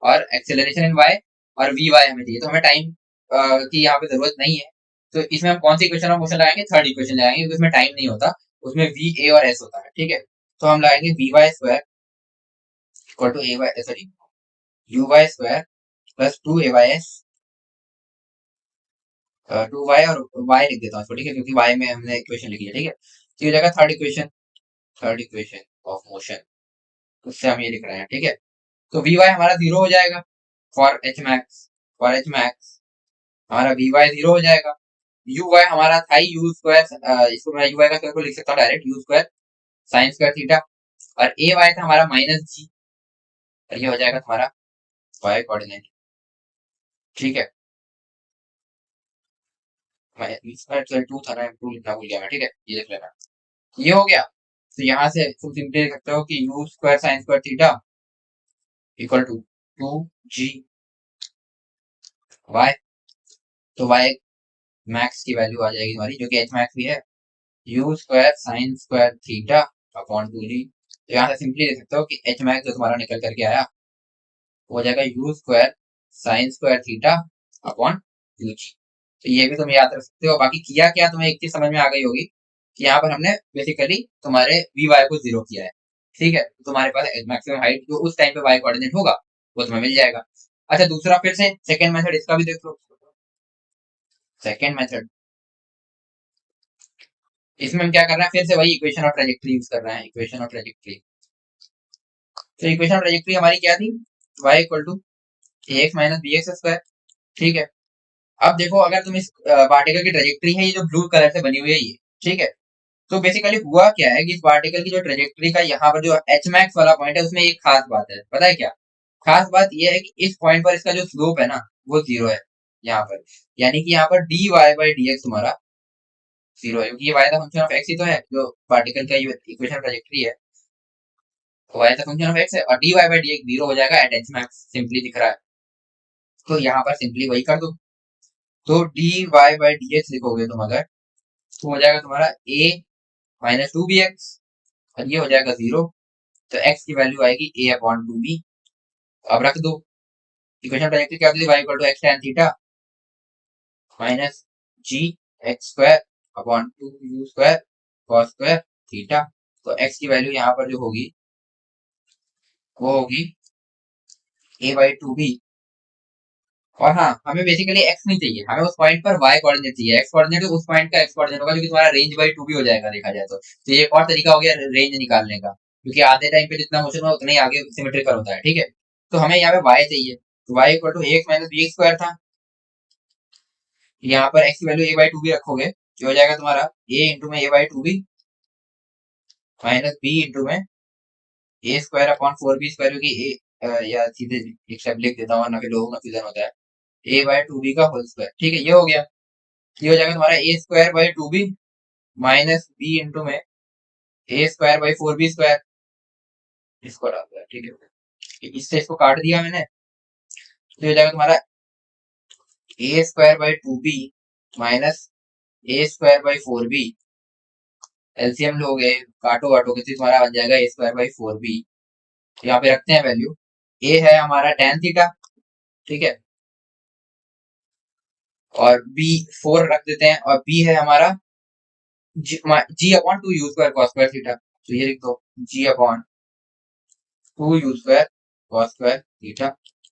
और एक्सेलरेशन इन वाई और वी वाई हमें चाहिए, तो हमें टाइम की यहाँ पे जरूरत नहीं है। तो इसमें हम कौन सी इक्वेशन ऑफ मोशन लगाएंगे, थर्ड इक्वेशन लगाएंगे, क्योंकि उसमें टाइम नहीं होता, उसमें वी ए और एस होता है, ठीक है। तो हम लगाएंगे v y square equal to a y, sorry u y square plus two a y s, two y और वाई लिख देता हूँ इसको, ठीक है, क्योंकि वाई में हमने इक्वेशन लिखी है, ठीक है। तो ये हो जाएगा third equation, third equation of motion, उससे हम ये लिख रहे हैं, ठीक है। तो वी वाई हमारा जीरो हो जाएगा for H max, for H max हमारा वी वाई जीरो हो जाएगा। यू वाई हमारा था यू स्क्वायर, इसको मैं यू वाई का स्क्वायर को लिख सकता हूँ direct, you square sine square theta, और ए वाई था हमारा माइनस जी, और ये हो जाएगा तुम्हारा वाई कोऑर्डिनेट, ठीक है। मैं स्क्वायर टू था ना, टू लिखना भूल गया मैं, ठीक है, ये लिख लेना, ये हो गया। तो यहाँ से तुम सिंपली लिख सकते हो कि U square sine square theta equal to two G Y, तो वाई मैक्स की वैल्यू आ जाएगी हमारी जो कि एच मैक्स भी है, U square sine square theta upon two G. तो यहाँ से सिंपली लिख सकते हो कि एच मैक्स जो तुम्हारा निकल करके आया वो हो जाएगा U square sine square theta upon two G. तो ये भी तुम याद रख सकते हो। बाकी किया क्या, तुम्हें एक चीज समझ में आ गई होगी कि यहाँ पर हमने बेसिकली तुम्हारे वी वाई को जीरो किया है, ठीक है। तो तुम्हारे पास मैक्सिमम हाइट जो उस टाइम पे वाई कोऑर्डिनेट होगा वो तुम्हें मिल जाएगा। अच्छा दूसरा फिर से सेकंड मेथड, इसका भी देख लो, सेकंड मेथड, इसमें हम क्या कर रहे हैं, फिर से वही इक्वेशन ऑफ ट्रेजेक्टरी यूज कर रहे हैं, इक्वेशन ऑफ ट्रेजेक्टरी। तो इक्वेशन ऑफ ट्रेजेक्टरी हमारी क्या थी, y equal to a x minus B x square. ठीक है, अब देखो अगर तुम इस पार्टिकल की ट्रेजेक्टरी है, ये जो ब्लू कलर से बनी हुई है ये, ठीक है, तो बेसिकली हुआ क्या है कि इस पार्टिकल की जो ट्रेजेक्टरी का यहाँ पर जो एच मैक्स वाला पॉइंट है, उसमें एक खास बात है, पता है क्या? खास बात यह है कि इस पॉइंट पर इसका जो स्लोप है ना, वो जीरो है यहाँ पर। यानी कि यहाँ पर d y by d x तुम्हारा जीरो है, क्योंकि ये वाई का फंक्शन ऑफ एक्स ही तो है, जो पार्टिकल का ये इक्वेशन ट्रेजेक्टरी है, वाई का फंक्शन ऑफ एक्स है, और d y by d x zero हो जाएगा एट एच मैक्स, सिंपली दिख रहा है। तो यहाँ पर सिंपली वही कर दो, तो d y by d x लिखोगे तुम अगर, तो हो जाएगा तुम्हारा a minus two b x, और ये हो जाएगा जीरो। तो x की वैल्यू आएगी a अपॉन टू बी। अब रख दो, इक्वेशन ट्रायंगल क्या होती है, y equal to x tan theta minus g x square upon two u square cos square theta. तो x की वैल्यू यहाँ पर जो होगी वो होगी a बाई टू बी। और हाँ, हमें बेसिकली x नहीं चाहिए, हमें उस पॉइंट पर y कोऑर्डिनेट चाहिए। x कोऑर्डिनेट उस पॉइंट का x कोऑर्डिनेट होगा, जो कि तुम्हारा रेंज बाई टू भी हो जाएगा देखा जाए तो ये एक और तरीका हो गया रेंज निकालने का, क्योंकि आधे टाइम पे जितना मोशन हो उतना ही आगे सिमेट्रिकल होता है। ठीक है, तो हमें यहाँ पे y चाहिए, तो y equal to x minus b square था, यहाँ पर x की value a by two b रखोगे, जो हो जाएगा तुम्हारा a इंटू में a by two b minus b into में a square upon four b square, क्योंकि a या सीधे एक स्टेप लिख देता हूँ, ना फिर लोगों को कंफ्यूजन होता है, a बाई टू बी का होल स्क्वायर। ठीक है, ये हो गया। ये हो जाएगा तुम्हारा a square by two b minus b into में a square by four b square, इसको डाल दिया। ठीक है, इससे इसको काट दिया मैंने, तो हो जाएगा तुम्हारा a square by two b minus a square by four b, LCM लोगे काटो वाटो तो तुम्हारा बन जाएगा a square by four b. यहाँ पे रखते हैं वैल्यू, a है हमारा tan थीटा, ठीक है, और b फोर रख देते हैं, और b है हमारा g upon two you square cos square theta. तो ये लिख दो g upon two you square cos square theta.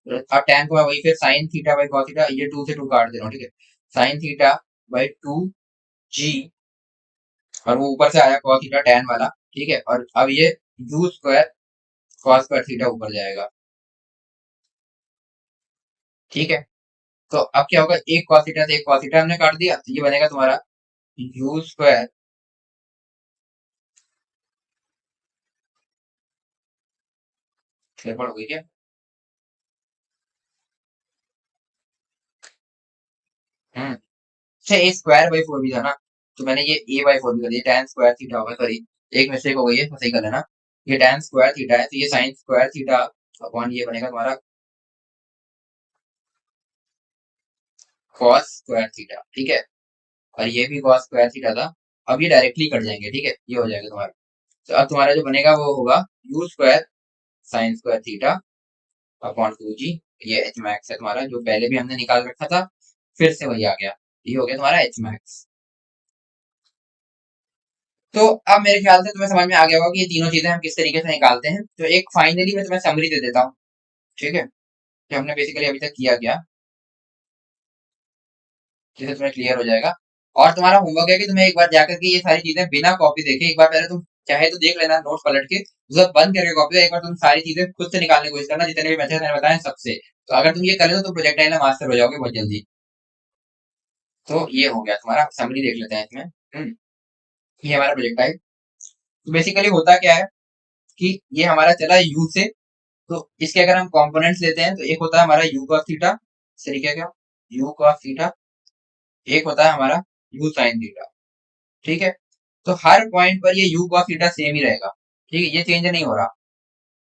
अब tan को मैं वही फिर sin theta by cos theta, ये टू से टू काट दे रहा हूँ, ठीक है, sin theta by to g, और वो ऊपर से आया cos थीटा tan वाला, ठीक है, और अब ये u square cos square theta ऊपर जाएगा। ठीक है, तो अब क्या होगा, एक cos थीटा से एक cos थीटा हमने काट दिया, तो ये बनेगा तुम्हारा u स्क्वायर गड़बड़ हो गई क्या? हम्म, अच्छा ए स्क्वायर बाई फोर भी था ना, तो मैंने ये ए बाई फोर भी कर दिया, tan स्क्वायर थीटा होगा, सॉरी एक मिस्टेक हो गई है, सही कर लेना। ये tan स्क्वायर थीटा है, तो ये sin स्क्वायर थीटा अपॉन ये बनेगा तुम्हारा cos स्क्वायर थीटा। ठीक है, और ये भी cos स्क्वायर थीटा था। अब ये डायरेक्टली कट जाएंगे, ठीक है, ये हो जाएगा तुम्हारा। तो अब तुम्हारा जो बनेगा वो होगा u square sin square theta upon two G. ये एच मैक्स है तुम्हारा, जो पहले भी हमने निकाल रखा था, फिर से वही आ गया, ये हो गया तुम्हारा एच मैक्स। तो अब मेरे ख्याल से तुम्हें समझ में आ गया होगा कि ये तीनों चीजें हम किस तरीके से निकालते हैं। तो एक फाइनली मैं तुम्हें समरी दे देता हूँ, ठीक है, कि हमने बेसिकली अभी तक किया क्या, जिससे तुम्हें क्लियर हो जाएगा। और तुम्हारा होमवर्क है कि तुम्हें एक बार जाकर के ये सारी चीजें बिना कॉपी देखे, एक बार पहले तुम चाहे तो देख लेना नोट पलट के, उसके बाद बंद करके कॉपी, एक बार तुम सारी चीजें खुद से निकालने की कोशिश करना, जितने भी मेथड मैंने बताए सबसे। तो अगर तुम ये कर लो तो प्रोजेक्टाइल में मास्टर हो जाओगे बहुत जल्दी। तो ये हो गया तुम्हारा, समरी देख लेते हैं इसमें। ये हमारा प्रोजेक्टाइल, तो बेसिकली होता क्या है कि ये हमारा चला यू से, तो इसके अगर हम कंपोनेंट्स लेते हैं, तो एक होता है हमारा यू cos थीटा, इस तरीके का यू cos थीटा, एक होता है हमारा यू sin थीटा। ठीक है, तो हर पॉइंट पर ये यू cos थीटा सेम ही रहेगा, ठीक है, ये चेंज नहीं हो रहा,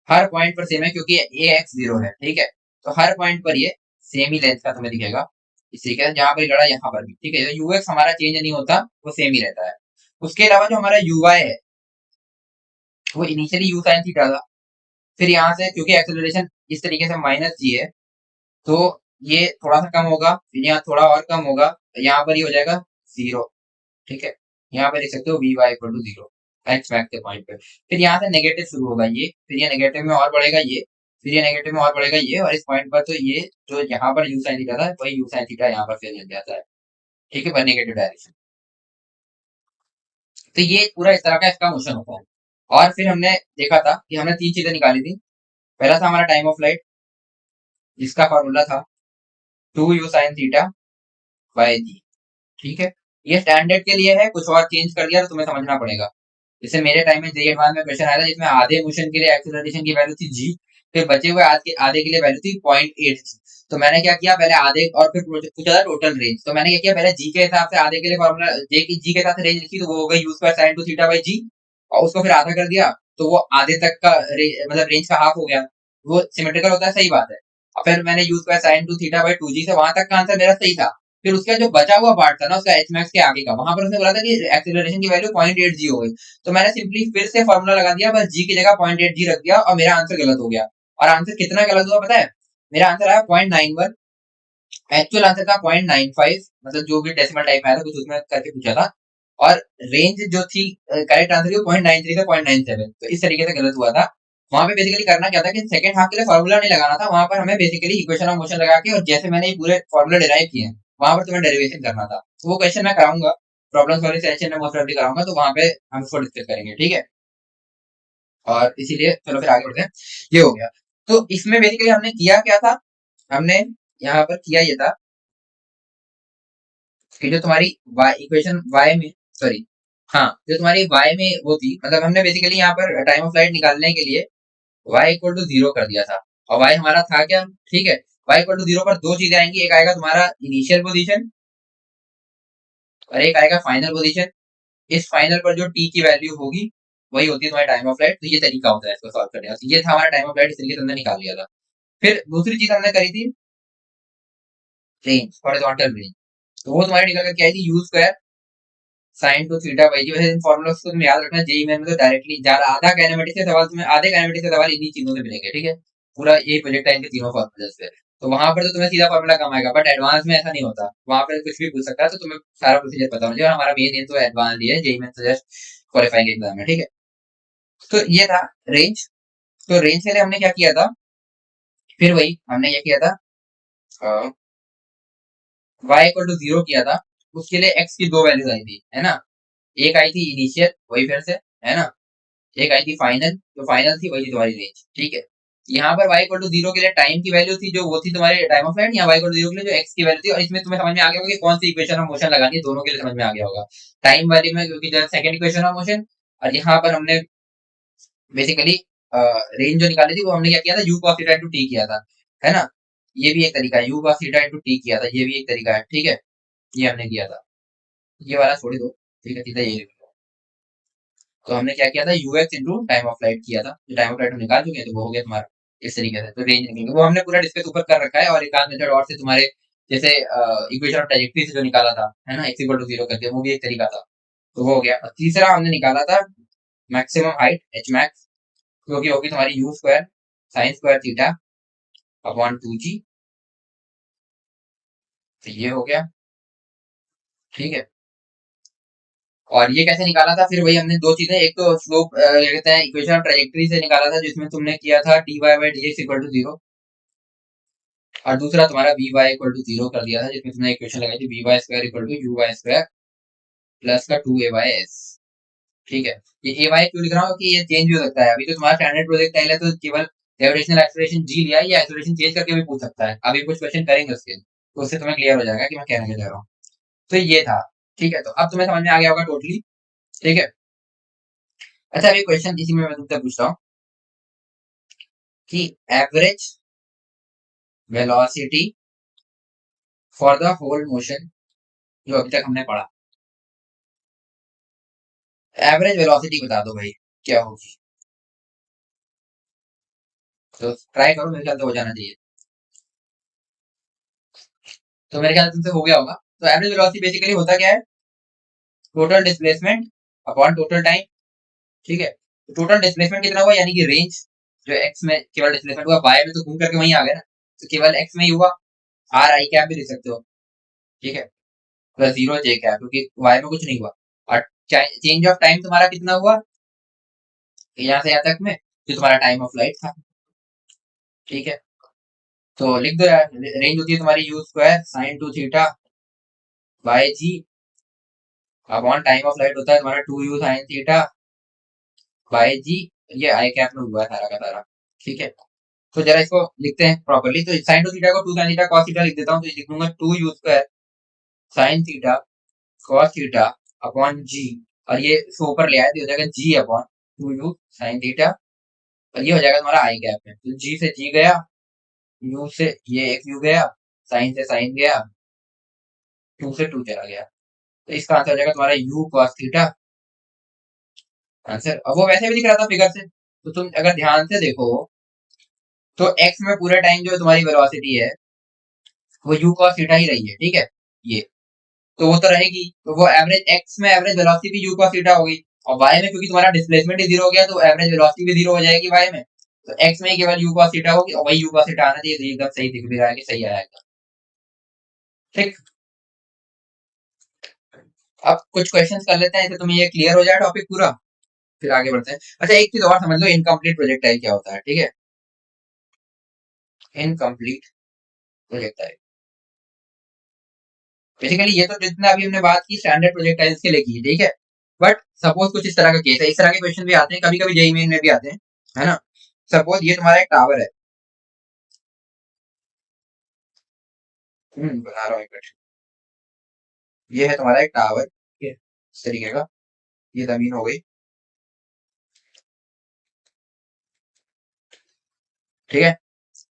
हर पॉइंट पर सेम है, क्योंकि ए एक्स जीरो है। ठीक है, तो हर पॉइंट पर ये सेम ही लेंथ का तुम्हें दिखेगा, इसी के जहां पर लड़ा यहाँ पर भी। ठीक है, तो यू एक्स हमारा चेंज नहीं होता, वो सेम ही रहता है। उसके अलावा जो हमारा यू वाई है, वो इनिशियली यू sin थीटा था, फिर यहाँ से क्योंकि एक्सेलरेशन इस तरीके से माइनस जी है, तो ये थोड़ा सा कम होगा, फिर यहाँ थोड़ा और कम होगा, यहाँ पर ही हो जाएगा जीरो। ठीक है, यहाँ पे लिख सकते हो v y equal to zero x max के पॉइंट पे। फिर यहाँ से नेगेटिव शुरू होगा ये, फिर ये नेगेटिव में और बढ़ेगा ये, फिर ये नेगेटिव में और बढ़ेगा ये, और इस पॉइंट पर तो ये जो यहाँ पर यू साइन थीटा था, वही यू साइन थीटा यहाँ पर फिर लग जाता है। ठीक है, पर नेगेटिव डायरेक्शन। तो ये पूरा इस तरह का इसका मोशन होता है। और फिर हमने देखा था कि हमने तीन चीजें निकाली थी। पहला था हमारा टाइम ऑफ फ्लाइट, जिसका फॉर्मूला था 2u sin थीटा बाय जी। ठीक है, ये स्टैंडर्ड के लिए है, कुछ और चेंज कर दिया तो तुम्हें समझना पड़ेगा। जैसे मेरे टाइम में जेई एडवांस में क्वेश्चन आया था जिसमें आधे मोशन के लिए एक्सेलरेशन की वैल्यू थी जी, फिर बचे हुए आधे आधे के लिए वैल्यू थी 0.8 जी। तो मैंने क्या किया, पहले आधे और फिर पूछा था टोटल रेंज, तो मैंने क्या किया, पहले जी के हिसाब से आधे के लिए फॉर्मूला जे की जी के हिसाब से रेंज लिखी, तो वो हो गई U square sine two theta by G, और उसको फिर आधा कर दिया, तो वो आधे तक का मतलब रेंज का हाफ हो गया। वो सिमेट्रिकल होता है, सही बात है। और फिर मैंने U square sine two theta by two G से वहां तक का आंसर मेरा सही था। फिर उसका जो बचा हुआ पार्ट था ना उसका एच मैक्स के आगे का, वहां पर उसने बोला था कि एक्सीलरेशन की वैल्यू 0.8 जी हो गई। तो मैंने सिंपली फिर से फॉर्मूला लगा दिया, बस जी की जगह 0.8 जी रख दिया, और मेरा आंसर गलत हो गया। और आंसर कितना गलत हुआ पता है? मेरा आंसर आया 0.91, एक्चुअल आंसर था 0.95, मतलब जो भी डेसिमल टाइप में आया था कुछ उसमें करके पूछा था। और रेंज जो थी करेक्ट आंसर की 0.93 से 0.97, तो इस तरीके से गलत हुआ था। वहां पे बेसिकली करना क्या था कि सेकंड हाफ के लिए फॉर्मूला नहीं लगाना था, वहां पर हमें बेसिकली इक्वेशन ऑफ मोशन लगा के, और जैसे मैंने ये पूरे फॉर्मूला डिराइव किए हैं वहां पर तुम्हें डेरिवेशन करना था। तो वो क्वेश्चन मैं कराऊंगा, प्रॉब्लम सॉल्विंग सेशन में मोस्ट प्रोबेबली कराऊंगा, तो वहां पे हम उसको डिस्कस करेंगे, ठीक है। और इसीलिए चलो फिर आगे बढ़ते हैं। ये हो गया। तो इसमें बेसिकली हमने किया क्या था, हमने यहाँ पर किया ये था कि जो तुम्हारी इक्वेशन वाई में, सॉरी, हाँ, जो तुम्हारी वाई में वो थी, मतलब हमने बेसिकली यहाँ पर टाइम ऑफ फ्लाइट निकालने के लिए वाई इक्वल टू जीरो कर दिया था। और वाई हमारा था क्या, ठीक है। वाई इक्वल टू जीरो पर दो चीजें आएंगी, एक आएगा तुम्हारा इनिशियल पोजीशन और एक आएगा फाइनल पोजीशन। इस फाइनल पर जो टी की वैल्यू होगी वही होती है तुम्हारी टाइम ऑफ फ्लाइट। तो ये तरीका होता है इसको सॉल्व करने का। तो ये था हमारा टाइम ऑफ फ्लाइट, इस तरीके से हमने निकाल लिया था। फिर दूसरी चीज हमने करी थी रेंज, हॉरिजॉन्टल रेंज। तो वो तुम्हारी निकल करके आई थी U square sine two theta by G. वैसे इन फॉर्मुला को तुम्हें याद रखना, जेई में तो डायरेक्टली आधा काइनेमेटिक्स के सवाल तुम्हें, आधे काइनेमेटिक्स के सवाल इन्हीं चीजों से मिलेंगे, ठीक है। पूरा यही प्रोजेक्ट है इनके तीनों फॉर्मुले से। तो वहां पर तो तुम्हें सीधा फॉर्मुला कम आएगा, बट एडवांस में ऐसा नहीं होता, वहां पर कुछ भी पूछ सकता है, तो तुम्हें सारा प्रोसीजर पता होना चाहिए। और हमारा मेन एम तो एडवांस ही है, जेई में तो जस्ट क्वालिफाइंग एग्जाम है, ठीक है। तो ये था रेंज। तो रेंज के लिए हमने क्या किया था, फिर वही हमने ये किया था, वाई इक्वल टू जीरो किया था। उसके लिए एक्स की दो वैल्यूज आई थी, है ना। एक आई थी इनिशियल, वही फिर से, है ना। एक आई थी फाइनल, जो फाइनल थी वही थी तुम्हारी रेंज, ठीक है। यहाँ पर y इक्वल टू जीरो के लिए टाइम की वैल्यू थी जो वो थी तुम्हारे टाइम ऑफ फ्लाइट, यहाँ y इक्वल टू जीरो के लिए जो x की वैल्यू थी। और इसमें तुम्हें समझ में आ गया होगा कि कौन सी इक्वेशन ऑफ मोशन लगानी है, दोनों के लिए समझ में आ गया होगा। टाइम वाली में क्योंकि जो सेकंड इक्वेशन ऑफ मोशन, और यहाँ पर हमने बेसिकली रेंज जो निकाली थी वो हमने क्या किया था, you cos theta into T किया था, है ना। ये भी एक तरीका है, you cos theta into T किया था, ये भी एक तरीका है, ठीक है। ये हमने किया था, ये वाला छोड़ दो, ठीक है, सीधा ये। तो हमने क्या किया था, UX into time of flight किया था। जो टाइम ऑफ फ्लाइट हम निकाल चुके हैं, तो वो हो गया तुम्हारा इस तरीके से। तो रेंज निकलेंगे, वो हमने पूरा डिस्कस ऊपर कर रखा है। और एक आध मेथड और से तुम्हारे, जैसे इक्वेशन ऑफ ट्रेजेक्टरी से जो निकाला था, है ना, एक्स इक्वल टू जीरो करके, वो भी एक तरीका था। तो वो हो गया। और तीसरा हमने निकाला था मैक्सिमम हाइट एच मैक्स, जो कि होगी तुम्हारी you square sine square theta upon two G. तो ये हो गया, ठीक है। और ये कैसे निकाला था, फिर वही हमने दो चीजें, एक तो स्लोप क्या कहते हैं इक्वेशन ऑफ ट्रेजेक्टरी से निकाला था, जिसमें तुमने किया था d y by d x equal to zero. और दूसरा तुम्हारा v y equal to zero कर दिया था, जिसमें तुमने इक्वेशन लगाई थी v y square equal to you y square plus का टू ए वाई एस, ठीक है। ये ए वाई क्यों लिख रहा हूँ कि ये चेंज भी हो सकता है। अभी तो तुम्हारा स्टैंडर्ड प्रोजेक्ट है तो केवल ग्रेविटेशनल एक्सेलरेशन जी लिया है, या एक्सेलरेशन चेंज करके भी पूछ सकता है। अभी कुछ क्वेश्चन करेंगे उसके, तो उससे तुम्हें क्लियर हो जाएगा कि मैं कहना क्या चाह रहा हूँ। तो ये था, ठीक है। तो अब तुम्हें समझ में आ गया होगा टोटली, ठीक है। अच्छा, अभी क्वेश्चन इसी में मैं तुमसे पूछता हूँ कि average velocity for the whole motion, जो अभी तक हमने पढ़ा, एवरेज वेलोसिटी बता दो भाई, क्या होगी। तो ट्राई करो, मेरे ख्याल से हो जाना चाहिए। तो मेरे ख्याल से तुमसे हो गया होगा। तो एवरेज वेलोसिटी बेसिकली होता क्या है, total displacement upon total time, ठीक है। तो टोटल डिस्प्लेसमेंट कितना हुआ, यानी कि रेंज, जो एक्स में केवल डिस्प्लेसमेंट हुआ, वाई में तो घूम करके वहीं आ गया ना, तो केवल एक्स में ही हुआ। आर आई कैप भी लिख सकते हो, ठीक है, प्लस जीरो जे कैप, क्योंकि वाई में कुछ नहीं हुआ। और चेंज ऑफ टाइम तुम्हारा कितना हुआ, यहाँ से यहाँ तक में, जो तुम्हारा टाइम ऑफ फ्लाइट था, ठीक है। तो लिख दो यार, रेंज होती है तुम्हारी you square sine two theta by g upon time of flight होता है तुम्हारा 2u साइन थीटा बाय जी। ये आई कैप में हुआ है सारा का सारा। ठीक है, तो जरा इसको लिखते हैं प्रॉपर्ली। तो साइन टू थीटा को 2 साइन थीटा कॉस थीटा लिख देता हूँ, तो ये लिख दूंगा 2u² sine theta cos theta upon G. और ये इसको ऊपर ले आए तो हो जाएगा जी अपॉन 2u साइन थीटा। और ये हो जाएगा तुम्हारा आई कैप में, तो जी से जी गया, यू से ये एक यू गया, साइन से साइन गया, 2 से 2 चला गया। तो इसका आंसर हो जाएगा तुम्हारा यू कॉस थीटा आंसर। अब वो वैसे भी दिख रहा था फिगर से, तो तुम अगर ध्यान से देखो तो एक्स में पूरे टाइम जो तुम्हारी वेलोसिटी है वो यू कॉस थीटा ही रही है। ठीक है, ये तो वो तो रहेगी, तो वो एवरेज एक्स में एवरेज वेलोसिटी भी यू कॉस थीटा होगी। और वाई में क्योंकि तुम्हारा डिस्प्लेसमेंट ही जीरो हो गया तो एवरेज वेलोसिटी भी जीरो हो जाएगी वाई में। तो एक्स में ही केवल यू कॉस थीटा होगी, और वही यू कॉस थीटा आना चाहिए, तो ये एकदम सही दिख भी रहा है कि सही आया एकदम। ठीक, अब कुछ क्वेश्चंस कर लेते हैं, तो तुम्हें ये क्लियर हो जाए टॉपिक पूरा, फिर आगे बढ़ते हैं। अच्छा, एक चीज और समझ लो, इनकम्प्लीट प्रोजेक्टाइल क्या होता है। ठीक है, इनकम्प्लीट प्रोजेक्टाइल बेसिकली ये तो जितना अभी हमने बात की स्टैंडर्ड प्रोजेक्टाइल्स के लिए की, ठीक है। बट सपोज कुछ इस तरह का केस है, इस तरह के क्वेश्चन भी आते हैं, कभी कभी जेईई मेन में भी आते हैं, है ना। सपोज ये तुम्हारा एक टावर है। बना रहा हूँ एक मिनट। ये है तुम्हारा एक टावर, ठीक है, इस तरीके का। ये जमीन हो गई, ठीक है।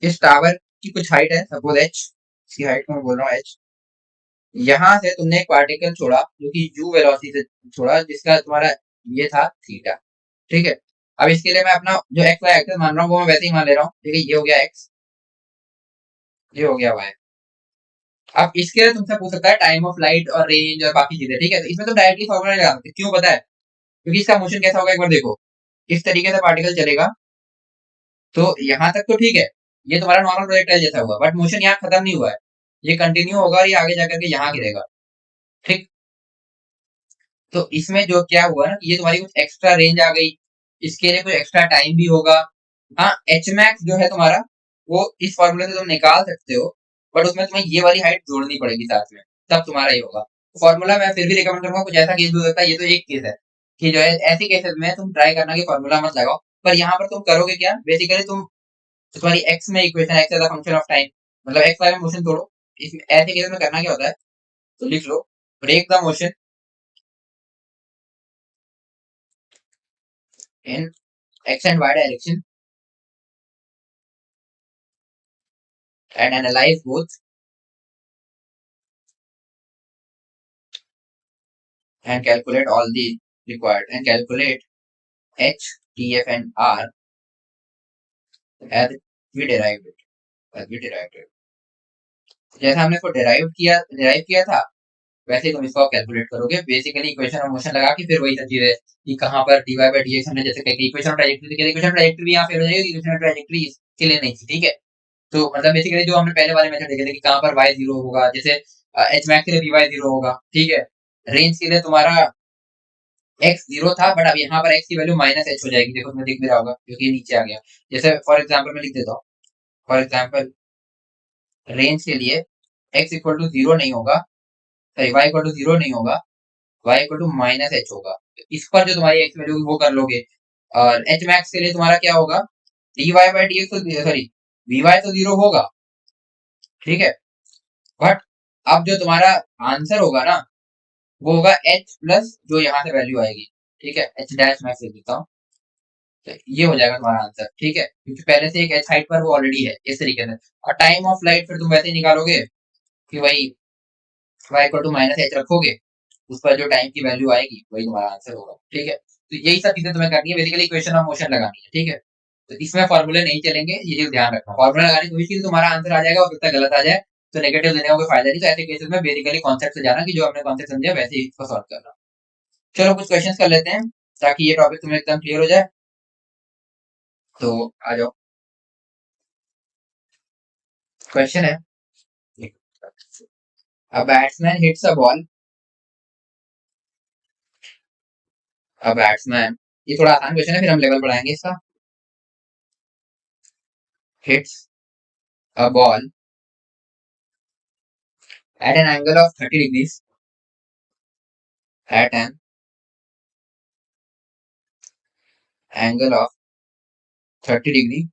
इस टावर की कुछ हाइट है, सपोज एच। इसकी हाइट को मैं बोल रहा हूँ एच। यहाँ से तुमने एक पार्टिकल छोड़ा जो कि यू वेलोसिटी से छोड़ा, जिसका तुम्हारा ये था थीटा। ठीक है, अब इसके लिए मैं अपना जो एक्स वाई एक्सिस मान रहा हूँ वो मैं वैसे ही मान ले रहा हूँ। ठीक है, ये हो गया एक्स, ये हो गया वाई। अब इसके लिए तुमसे पूछ सकता है टाइम ऑफ लाइट और रेंज और बाकी चीजें। ठीक है, तो इसमें तुम डायरेक्टली फॉर्मूला लगा सकते हो। क्यों पता है? क्योंकि इसका मोशन कैसा होगा एक बार देखो। इस तरीके से पार्टिकल चलेगा, तो यहाँ तक तो ठीक है, ये तुम्हारा नॉर्मल प्रोजेक्टाइल जैसा हुआ, बट मोशन यहाँ खत्म नहीं हुआ है, ये कंटिन्यू होगा और ये आगे जाकर के यहाँ गिरेगा। ठीक, तो इसमें जो क्या हुआ ना कि ये तुम्हारी कुछ एक्स्ट्रा रेंज आ गई, इसके लिए कुछ एक्स्ट्रा टाइम भी होगा। हाँ, एच मैक्स जो है तुम्हारा, वो इस फॉर्मूले से तुम निकाल सकते हो, बट उसमें तुम्हें ये वाली हाइट जोड़नी पड़ेगी साथ में, तब तुम्हारा ही होगा। फॉर्मूला मैं फिर भी रिकमेंड करूंगा, कुछ ऐसा केस भी हो सकता है, ये तो एक केस है कि जो है ऐसे केसेस में तुम ट्राई करना कि फॉर्मूला मत लगाओ। पर यहाँ पर तुम करोगे क्या, बेसिकली तुम तुम्हारी एक्स में equation, x as a function of time, मतलब एक्स वाई में मोशन तोड़ो। इसमें ऐसे केस में करना क्या होता है, तो लिख लो, break the motion in X and Y direction and analyze both and calculate all the required and calculate H, TF and R as we derived it. As we derived it. जैसा हमने इसको डिराइव किया था, वैसे ही तुम इसको calculate करोगे। Basically equation of motion लगा के फिर वही सब चीजें कि कहाँ पर dy बाई dx हमने जैसे कही इक्वेशन ऑफ ट्राजेक्टरी थी, इक्वेशन ऑफ ट्राजेक्टरी भी यहाँ फेल हो जाएगी, इक्वेशन ऑफ ट्राजेक्टरी इसके लिए नहीं थी। ठीक है, तो मतलब बेसिकली जो हमने पहले वाले मेथड देखे थे कि कहाँ पर y जीरो होगा, जैसे एच मैक्स के लिए by जीरो होगा। ठीक है, रेंज के लिए तुम्हारा एक्स जीरो था, बट अब यहाँ पर एक्स की वैल्यू माइनस एच हो जाएगी। देखो तुम्हें दिख भी रहा होगा क्योंकि नीचे आ गया। जैसे फॉर एग्जाम्पल मैं लिख देता हूँ, फॉर एग्जाम्पल रेंज के लिए एक्स इक्वल टू जीरो नहीं होगा, sorry y equal to zero नहीं होगा, y equal to minus h होगा। तो इस पर जो तुम्हारी एक्स वैल्यू वो कर लोगे। और एच मैक्स के लिए तुम्हारा क्या होगा, d y by d x, तो सॉरी वी वाई तो जीरो होगा। ठीक है, बट अब जो तुम्हारा आंसर होगा ना, वो होगा एच प्लस जो यहाँ से वैल्यू आएगी। ठीक है, एच डैश मैक्स लिख देता हूँ, तो ये हो जाएगा तुम्हारा आंसर। ठीक है, क्योंकि पहले से एक एच हाइट पर वो ऑलरेडी है इस तरीके से। और टाइम ऑफ लाइट फिर तुम वैसे ही निकालोगे कि वही y equal to minus h रखोगे, उस पर जो टाइम की वैल्यू आएगी वही तुम्हारा आंसर होगा। ठीक है, तो यही सब चीजें तुम्हें करनी है, बेसिकली इक्वेशन ऑफ मोशन लगानी है। ठीक है, तो इसमें फॉर्मूले नहीं चलेंगे, ये चीज ध्यान रखना। फॉर्मूला लगाने की कोशिश की तो तुम्हारा आंसर आ जाएगा, और कितना गलत आ जाए तो नेगेटिव देने का कोई फायदा नहीं। तो ऐसे केसेस में बेसिकली कॉन्सेप्ट से जाना कि जो हमने कॉन्सेप्ट समझा वैसे ही इसको सॉल्व करना। चलो कुछ क्वेश्चन कर लेते हैं ताकि ये टॉपिक तुम्हें एकदम क्लियर हो जाए। तो आ जाओ, क्वेश्चन है, a batsman hits a ball, a batsman, ये थोड़ा आसान क्वेश्चन है, फिर हम लेवल बढ़ाएंगे इसका। hits a ball at an angle of 30 degrees at an angle of 30 degree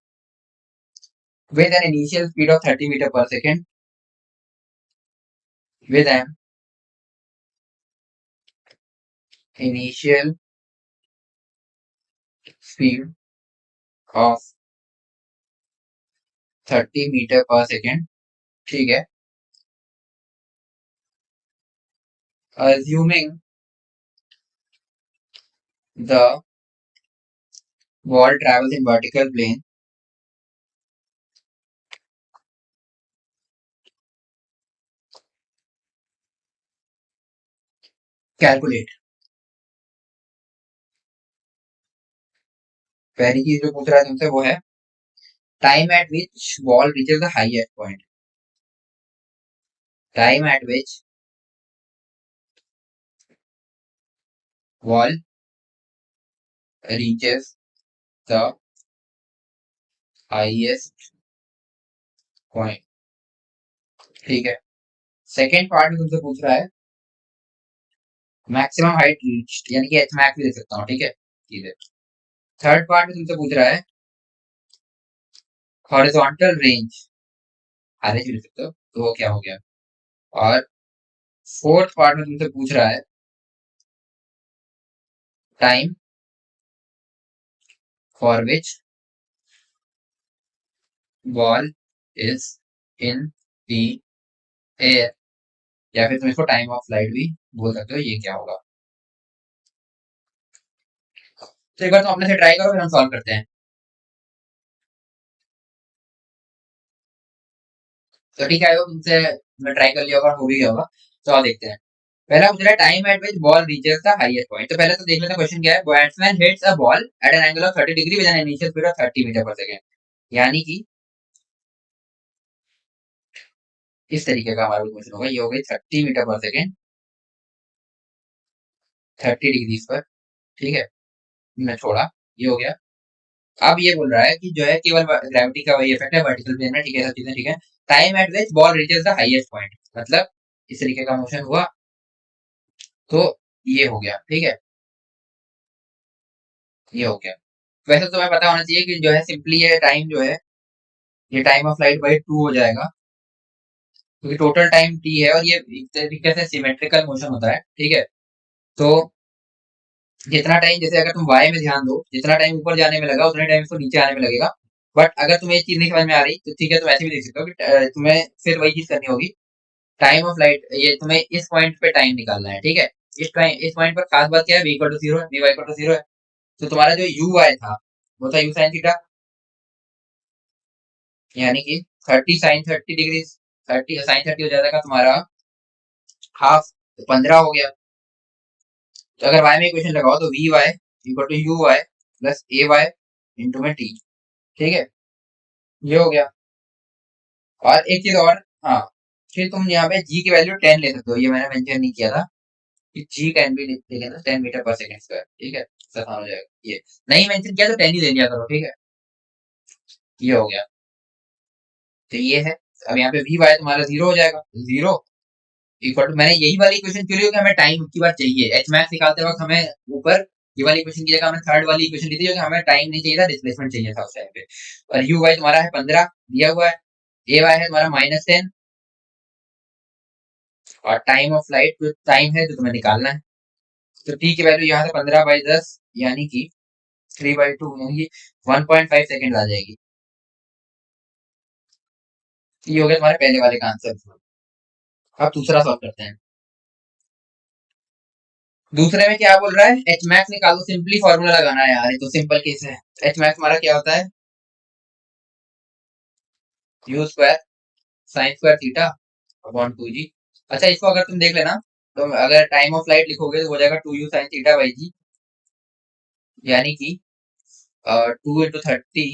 with an initial speed of 30 meter per second with an initial speed of 30 metre पर second, ठीक है, assuming the ball travels in vertical plane, calculate। पहली चीज जो पूछ रहा है तुमसे वो है time at which ball reaches the highest point. Time at which ball reaches the highest point, ठीक है। सेकेंड पार्ट में तुमसे पूछ रहा है मैक्सिमम हाइट रीच्ड, यानी कि एच मैक्स भी दे सकता हूँ, ठीक है, चीजें। थर्ड पार्ट में तुमसे पूछ रहा है हॉरिजॉन्टल रेंज, आधे भी दे सकते हो, तो वो क्या हो गया। और फोर्थ पार्ट में तुमसे पूछ रहा है time for which ball is in the air, या फिर तुम इसको टाइम ऑफ फ्लाइट भी बोल सकते हो, ये क्या होगा। तो एक बार तुम अपने से ट्राई करो, फिर हम सॉल्व करते हैं। तो ठीक है, आई होप तुमसे मैं ट्राई कर लिया होगा और हो भी गया होगा। तो आओ देखते हैं। पहला पूछ रहा है time at which ball reaches the highest point. तो पहले तो देख लेते हैं क्वेश्चन क्या है। Batsman hits a ball at an angle of 30 degree with an initial speed of 30 metre per second, यानी कि इस तरीके का हमारा क्वेश्चन होगा। ये हो गई 30 मीटर पर सेकंड 30 डिग्री पर, ठीक है, मैं छोड़ा, ये हो गया। अब ये बोल रहा है कि जो है केवल ग्रेविटी का वही इफेक्ट है वर्टिकल प्लेन में, ठीक है, सब चीजें ठीक है। Time at which ball reaches the highest point, मतलब इस तरीके का मोशन हुआ, तो ये हो गया, ठीक है, ये हो गया। वैसे तो तुम्हें पता होना चाहिए कि जो है सिंपली ये टाइम जो है ये टाइम ऑफ फ्लाइट बाई 2 हो जाएगा, क्योंकि टोटल टाइम टी है और ये एक तरीके से सिमेट्रिकल मोशन होता है, ठीक है। तो जितना टाइम, जैसे अगर तुम वाई में ध्यान दो, जितना टाइम ऊपर जाने में लगा उतना टाइम इसको नीचे आने में लगेगा। बट अगर तुम्हें ये चीज नहीं समझ में आ रही तो ठीक है, तुम ऐसे भी देख सकते हो कि तुम्हें फिर वही चीज करनी होगी। टाइम ऑफ लाइट, ये तुम्हें इस पॉइंट पे टाइम निकालना है, ठीक है। इस पॉइंट पर खास बात क्या है, v इक्वल टू 0 है, vy इक्वल टू 0 है। तो तुम्हारा जो यू आई था वो था यू साइन थीटा, यानी कि 30 साइन 30 डिग्री, 30 साइन 30 हो जाएगा तुम्हारा हाफ, तो 15 हो गया। तो अगर y में इक्वेशन लगाओ तो v y equal to you y plus a y into में टी, ठीक है, ये हो गया। और एक चीज और, हाँ, फिर तुम यहाँ पे g की वैल्यू 10 ले सकते हो, ये मैंने मेंशन नहीं किया था कि g कैन बी लिखे ना 10 मीटर पर सेकंड स्क्वायर, ठीक है, आसान हो जाएगा। ये नहीं मेंशन किया तो 10 ही ले लिया करो, ठीक है, ये हो गया। तो ये है। अब यहाँ पे वी वाई तुम्हारा 0 हो जाएगा, 0 इक्वल टू, मैंने यही वाली इक्वेशन क्यों ली कि हमें टाइम की बात चाहिए, एच मैक्स निकालते वक्त हमें ऊपर ये वाली इक्वेशन की जगह हमें थर्ड वाली इक्वेशन ली थी, क्योंकि हमें टाइम नहीं चाहिए था, डिस्प्लेसमेंट चाहिए था उस टाइम पे। और यू वाई तुम्हारा है 15 दिया हुआ है, ए वाई है तुम्हारा -10, और टाइम ऑफ फ्लाइट जो टाइम है जो तुम्हें निकालना है, तो टी की वैल्यू यहाँ से 15/10 यानी कि 3/2 यानी 1.5 सेकेंड आ जाएगी। ये हो गया तुम्हारे पहले वाले का आंसर। अब दूसरा सॉल्व करते हैं। दूसरे में क्या बोल रहा है, एच मैक्स निकालो, सिंपली फॉर्मूला लगाना है यार, ये तो सिंपल केस है। एच मैक्स हमारा क्या होता है, U square sine square theta upon 2g। अच्छा, इसको अगर तुम देख लेना, तो अगर टाइम ऑफ फ्लाइट लिखोगे तो हो जाएगा 2u साइन थीटा बाई जी, यानी कि 2 × 30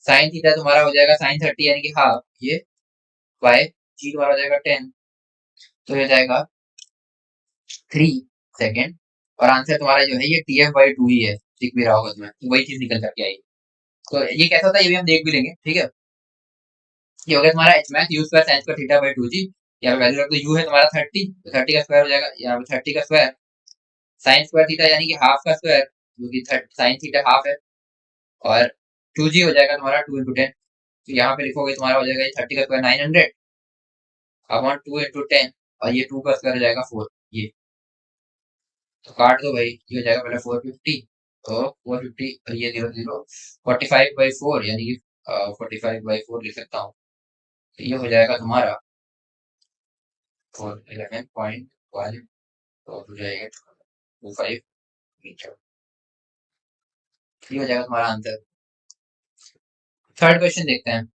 साइन थीटा तुम्हारा हो जाएगा साइन 30 यानी कि हाफ, ये बाय जी तुम्हारा हो जाएगा 10, तो हो जाएगा 3 सेकेंड। और आंसर तुम्हारा जो है ये TF/2 ही है, दिख भी रहा होगा तुम्हें, तो वही चीज निकल करके आई। तो ये कैसा होता है ये भी हम देख भी लेंगे, ठीक है। ये हो गया तुम्हारा H max you square sine square theta by 2g। यहाँ पे वैल्यू रख दो, यू है तुम्हारा 30, तो 30 का स्क्वायर हो जाएगा, यहाँ पे 30 का स्क्वायर साइन स्क्वायर थीटा यानी कि हाफ का स्क्वायर, जो कि साइन थीटा हाफ है, और 2g हो जाएगा तुम्हारा 2 × 10। तो यहाँ पे लिखोगे तुम्हारा हो जाएगा 30 का स्क्वायर 900 अपॉन 2 × 10, और ये 2 का स्क्वायर हो जाएगा 4। ये तो काट दो भाई, ये हो जाएगा पहले 450, तो 450 और ये 0 0, 45/4 यानी कि 45/4 लिख सकता हूँ। तो ये हो जाएगा तुम्हारा 411.1, तो हो जाएगा 25 मीटर। ये हो जाएगा तुम्हारा आंसर। थर्ड क्वेश्चन देखते हैं।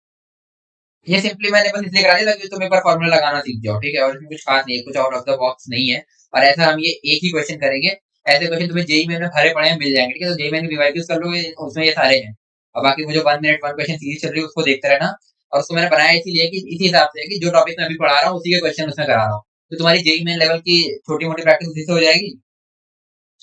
ये सिंपली मैंने बस इसलिए करा दिया ताकि तुम एक बार फॉर्मूला लगाना सीख जाओ, ठीक है, और इसमें कुछ खास नहीं है, कुछ आउट ऑफ द बॉक्स नहीं है। और ऐसा हम ये एक ही क्वेश्चन करेंगे। ऐसे क्वेश्चन तुम्हें जेई में भरे पड़े हैं, मिल जाएंगे, ठीक है, तो जेई में रिवाइज कर लोगे, उसमें ये सारे हैं। और बाकी वो जो 1 मिनट 1 क्वेश्चन सीरीज चल रही है उसको देखते रहना। और उसको मैंने बनाया इसीलिए कि इसी हिसाब से कि जो टॉपिक मैं अभी पढ़ा रहा हूँ उसी के क्वेश्चन उसमें करा रहा हूँ, तो तुम्हारी जेई में लेवल की छोटी मोटी प्रैक्टिस उसी से हो जाएगी।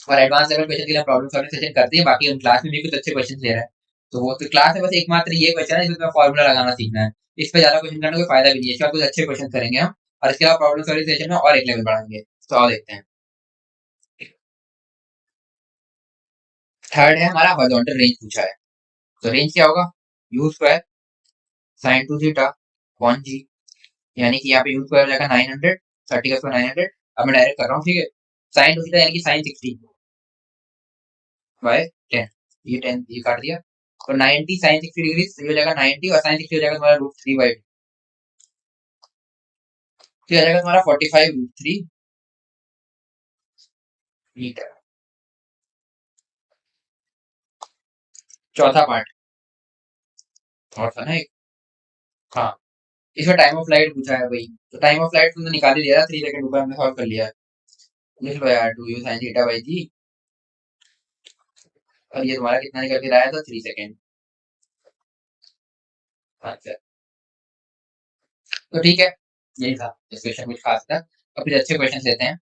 और एडवांस लेवल क्वेश्चन के लिए प्रॉब्लम सॉल्विंग सेशन करते हैं, बाकी हम क्लास में भी कुछ अच्छे क्वेश्चन ले रहे हैं। तो वो तो क्लास में बस एकमात्र ये क्वेश्चन है जिसमें फॉर्मूला लगाना सीखना है। इस पे ज्यादा क्वेश्चन करने का कोई फायदा भी नहीं है, इसके बाद कुछ अच्छे क्वेश्चन करेंगे हम, और इसके अलावा प्रॉब्लम सॉल्विंग सेशन में और एक लेवल बढ़ाएंगे। तो आओ देखते हैं। थर्ड है हमारा हॉरिजॉन्टल रेंज पूछा है। तो रेंज क्या होगा, U square sine 2 theta upon G, यानी कि यहाँ पे यू स्क्वायर हो जाएगा 900, 30 का स्क्वायर 900। अब मैं डायरेक्ट कर रहा हूँ, ठीक है, साइन 2 थीटा यानी कि साइन 60 बाय 10, ये 10 ये काट दिया, तो 90 साइन 60 डिग्री ये हो जाएगा 90, और साइन 60 हो जाएगा तुम्हारा √3/2, तो ये आ जाएगा तुम्हारा 45√3 मीटर। चौथा पार्ट और था ना एक, हाँ, इसमें टाइम ऑफ फ्लाइट पूछा है भाई। तो टाइम ऑफ फ्लाइट तुमने निकाल ही लिया, 3 सेकंड ऊपर हमने सॉल्व कर लिया है। लिख लो यार 2u sin θ/g, और ये तुम्हारा कितना निकल के आया था, 3 सेकंड। अच्छा, तो ठीक है, यही था इस क्वेश्चन, कुछ खास था। अब कुछ अच्छे क्वेश्चन लेते हैं।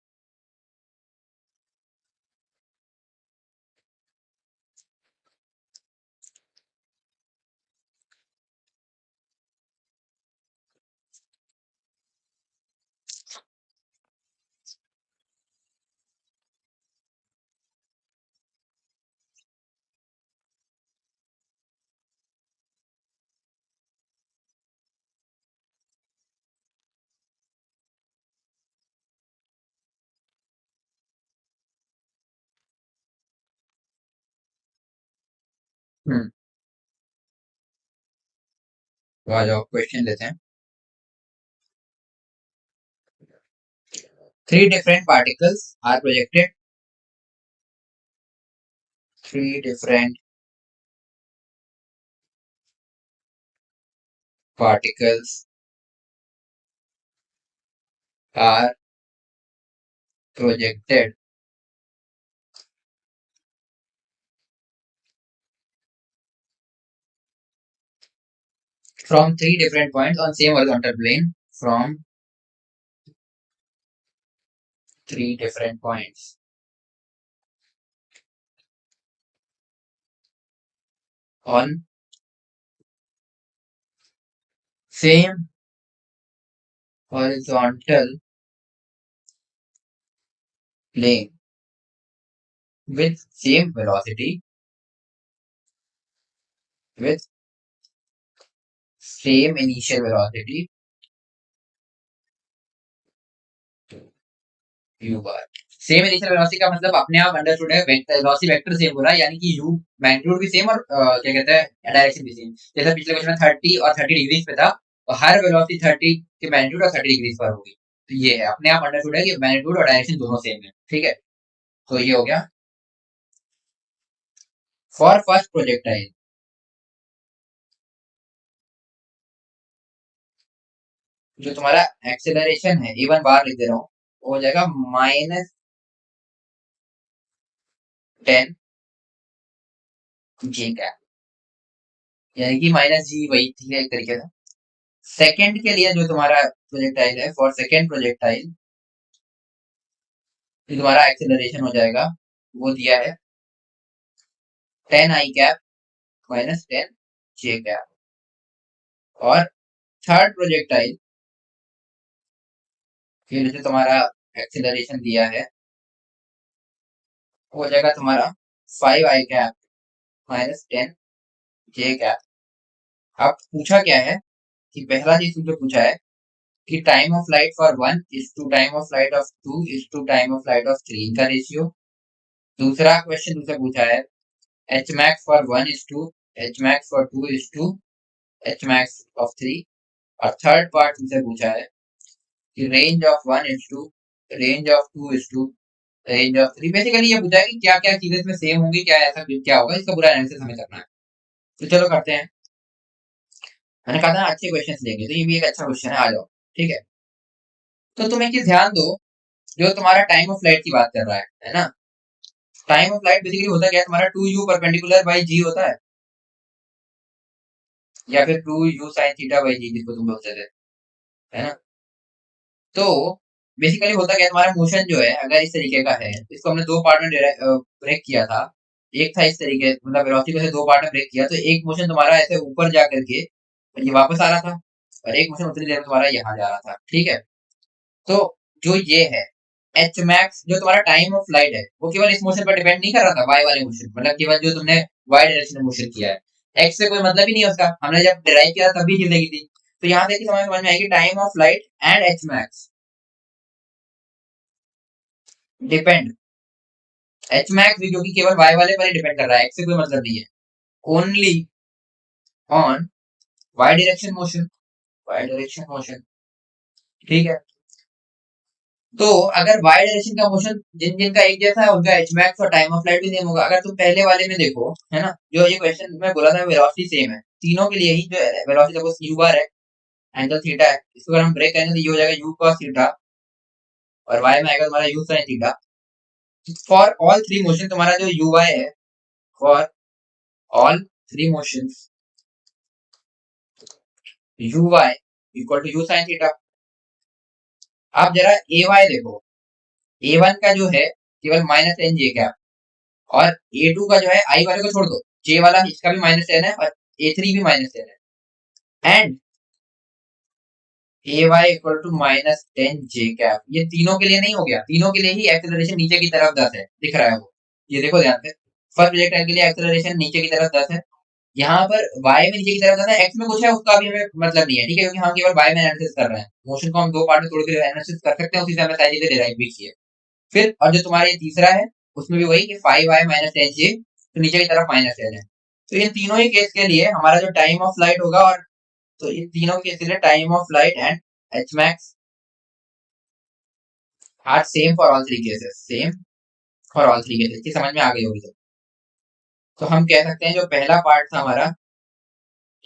हम्म, तो आ जाओ क्वेश्चन लेते हैं। 3 different particles are projected, 3 different particles are projected from 3 different points on same horizontal plane, from 3 different points on same horizontal plane with same velocity, with same initial velocity u bar। Same initial velocity का मतलब अपने आप understood है, velocity vector same हो रहा है, यानी कि u मैग्नीट्यूड भी सेम, और क्या कहते हैं डायरेक्शन भी सेम। जैसा पिछले क्वेश्चन में 30 और 30 डिग्रीज पे था, तो हर वेलोसिटी 30 के मैग्नीट्यूड और 30 डिग्रीज पर होगी। तो ये है अपने आप अंडरस्टूड है कि मैग्नीट्यूड और डायरेक्शन दोनों सेम है, ठीक है। तो ये हो गया फॉर फर्स्ट प्रोजेक्टाइल। जो तुम्हारा एक्सेलरेशन है A1 बार लिख दे रहा हूँ, वो हो जाएगा -10 g, यानी कि -g वही थी एक तरीके से। सेकंड के लिए जो तुम्हारा प्रोजेक्टाइल है, फॉर सेकंड प्रोजेक्टाइल, जो तुम्हारा एक्सेलरेशन हो जाएगा, वो दिया है 10 i कैप -10 j कैप। और थर्ड प्रोजेक्टाइल फिर जो तुम्हारा एक्सेलरेशन दिया है हो जाएगा तुम्हारा 5 i cap minus 10 j cap. अब पूछा क्या है कि पहला चीज तुमसे पूछा है कि time of flight for one is to time of flight of two is to time of flight of three का रेशियो। दूसरा क्वेश्चन तुमसे पूछा है h max for one is to h max for two is to h max of three. और third part तुमसे पूछा है कि range of one is to range of two is to range of three. Basically ये पूछा है कि क्या क्या चीजें इसमें सेम होंगी, क्या ऐसा क्या होगा, इसका पूरा एनालिसिस हमें करना है। तो चलो करते हैं। मैंने कहा था ना अच्छे क्वेश्चन लेंगे, तो ये भी एक अच्छा क्वेश्चन है, आ जाओ। ठीक है, तो तुम एक चीज ध्यान दो, जो तुम्हारा टाइम ऑफ फ्लाइट की बात कर रहा है ना। टाइम ऑफ फ्लाइट बेसिकली होता क्या है, तुम्हारा 2u परपेंडिकुलर बाई जी होता है, या फिर 2u साइन थीटा बाई जी जिसको तुम बोलते थे, है ना। तो बेसिकली होता क्या है, तुम्हारा मोशन जो है अगर इस तरीके का है, इसको हमने दो पार्ट में ब्रेक किया था। एक था इस तरीके, मतलब वेलोसिटी को ऐसे दो पार्ट में ब्रेक किया, तो एक मोशन तुम्हारा ऐसे ऊपर जा करके ये वापस आ रहा था, और एक मोशन उतनी देर में तुम्हारा यहाँ जा रहा था। ठीक है, तो जो ये है एच मैक्स, जो तुम्हारा टाइम ऑफ फ्लाइट है, वो केवल इस मोशन पर डिपेंड नहीं कर रहा था, वाई वाले मोशन, मतलब केवल जो तुमने वाई डायरेक्शन में मोशन किया है, एक्स से कोई मतलब ही नहीं है उसका, हमने जब डिराइव किया तभी चीज लगी थी। तो यहाँ से समझ में आएगी time of flight and h max depend, H max भी जो कि केवल वाई वाले पर ही डिपेंड कर रहा है, एक्स से कोई मतलब नहीं है, only on y direction motion, y direction motion. ठीक है, तो अगर वाई डायरेक्शन का मोशन जिन जिन का एक जैसा है, उनका एच मैक्स और टाइम ऑफ फ्लाइट भी सेम होगा। अगर तुम पहले वाले में देखो, है ना, जो ये क्वेश्चन में बोला था वेलोसिटी सेम है तीनों के लिए ही, जो वेलोसिटी सपोज यू बार है, एंगल थीटा है, इसको अगर हम ब्रेक करेंगे तो ये हो जाएगा यू cos थीटा, और वाई में आएगा तुम्हारा u sin theta. For all three motion तुम्हारा जो यू वाई है, for all three motions u y equal to u sin theta. आप जरा ए वाई देखो, ए वन का जो है केवल माइनस टेन जे कैप, और ए टू का जो है आई वाले को छोड़ दो, जे वाला इसका भी माइनस टेन है, और ए थ्री भी माइनस टेन है, and a y equal to minus ten j cap. ये तीनों के लिए नहीं हो गया, तीनों के लिए ही एक्सेलरेशन नीचे की तरफ 10 है, दिख रहा है वो, ये देखो ध्यान से। फर्स्ट प्रोजेक्टाइल के लिए एक्सेलरेशन नीचे की तरफ 10 है, यहाँ पर वाई में नीचे की तरफ 10 है, एक्स में कुछ है उसका भी हमें मतलब नहीं है। ठीक है, क्योंकि हम केवल वाई में एनालिसिस कर रहे हैं, मोशन को हम दो पार्ट में तोड़ के एनालिसिस कर सकते हैं, उसी से हमें सारी चीजें डिराइव भी की है। फिर और जो तुम्हारा ये तीसरा है, उसमें भी वही कि 5i माइनस टेन जे, तो नीचे की तरफ माइनस टेन है। तो इन तीनों ही केस के लिए हमारा जो टाइम ऑफ फ्लाइट होगा, और तो इन तीनों के केस के लिए time of flight and h max are same for all three cases, same for all three cases. की समझ में आ गई होगी तो हम कह सकते हैं जो पहला पार्ट था हमारा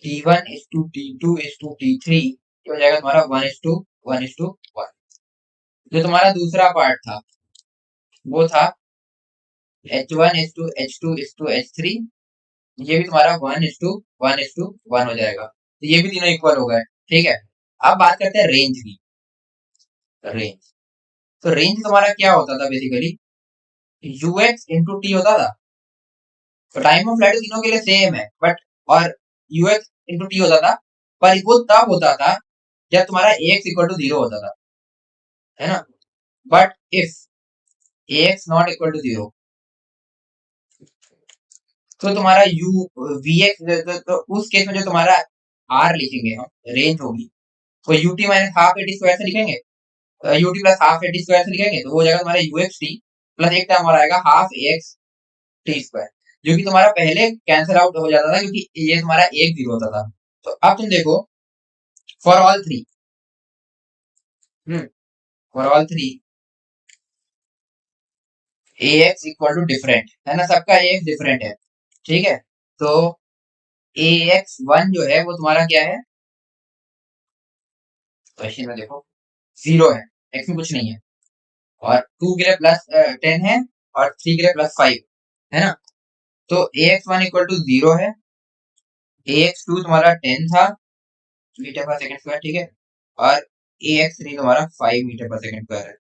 t one is to t two is to t three, हो जाएगा तुम्हारा वन इज टू वन। जो तुम्हारा दूसरा पार्ट था वो था h one is to h two is to h three, ये भी तुम्हारा वन इज टू वन हो जाएगा, तो ये भी तीनों इक्वल हो गए। ठीक है, अब बात करते हैं रेंज की। रेंज, तो रेंज तुम्हारा क्या होता था बेसिकली, यूएक्स इंटू टी होता था। तो टाइम ऑफ फ्लाइट तीनों के लिए सेम है, बट और यूएक्स इंटू टी होता था, पर वो तब होता था जब तुम्हारा एक्स इक्वल टू जीरो होता था, है ना। But if x not equal to zero, तो तुम्हारा यू वी एक्स, तो उस केस में जो तुम्हारा आर लिखेंगे हम, रेंज होगी, वो U T minus half AT square से लिखेंगे, U T plus half AT square से लिखेंगे, तो वो हो जाएगा तुम्हारा यू एक्स टी प्लस एक टर्म और आएगा हाफ एक्स टी स्क्वायर, जो कि तुम्हारा पहले कैंसिल आउट हो जाता था क्योंकि ये तुम्हारा एक जीरो होता था। तो अब तुम देखो for all three, for all three a x equal to different, है ना, सबका ए एक्स डिफरेंट है। ठीक है, तो ए एक्स वन जो है वो तुम्हारा क्या है, क्वेश्चन में देखो जीरो है, एक्स में कुछ नहीं है, और टू के लिए प्लस टेन है, और थ्री के लिए प्लस फाइव, है ना। तो A X one equal to zero है, ए एक्स टू तुम्हारा टेन था मीटर पर सेकंड स्क्वायर, ठीक है, और ए एक्स थ्री तुम्हारा 5 मीटर पर सेकंड स्क्वायर है।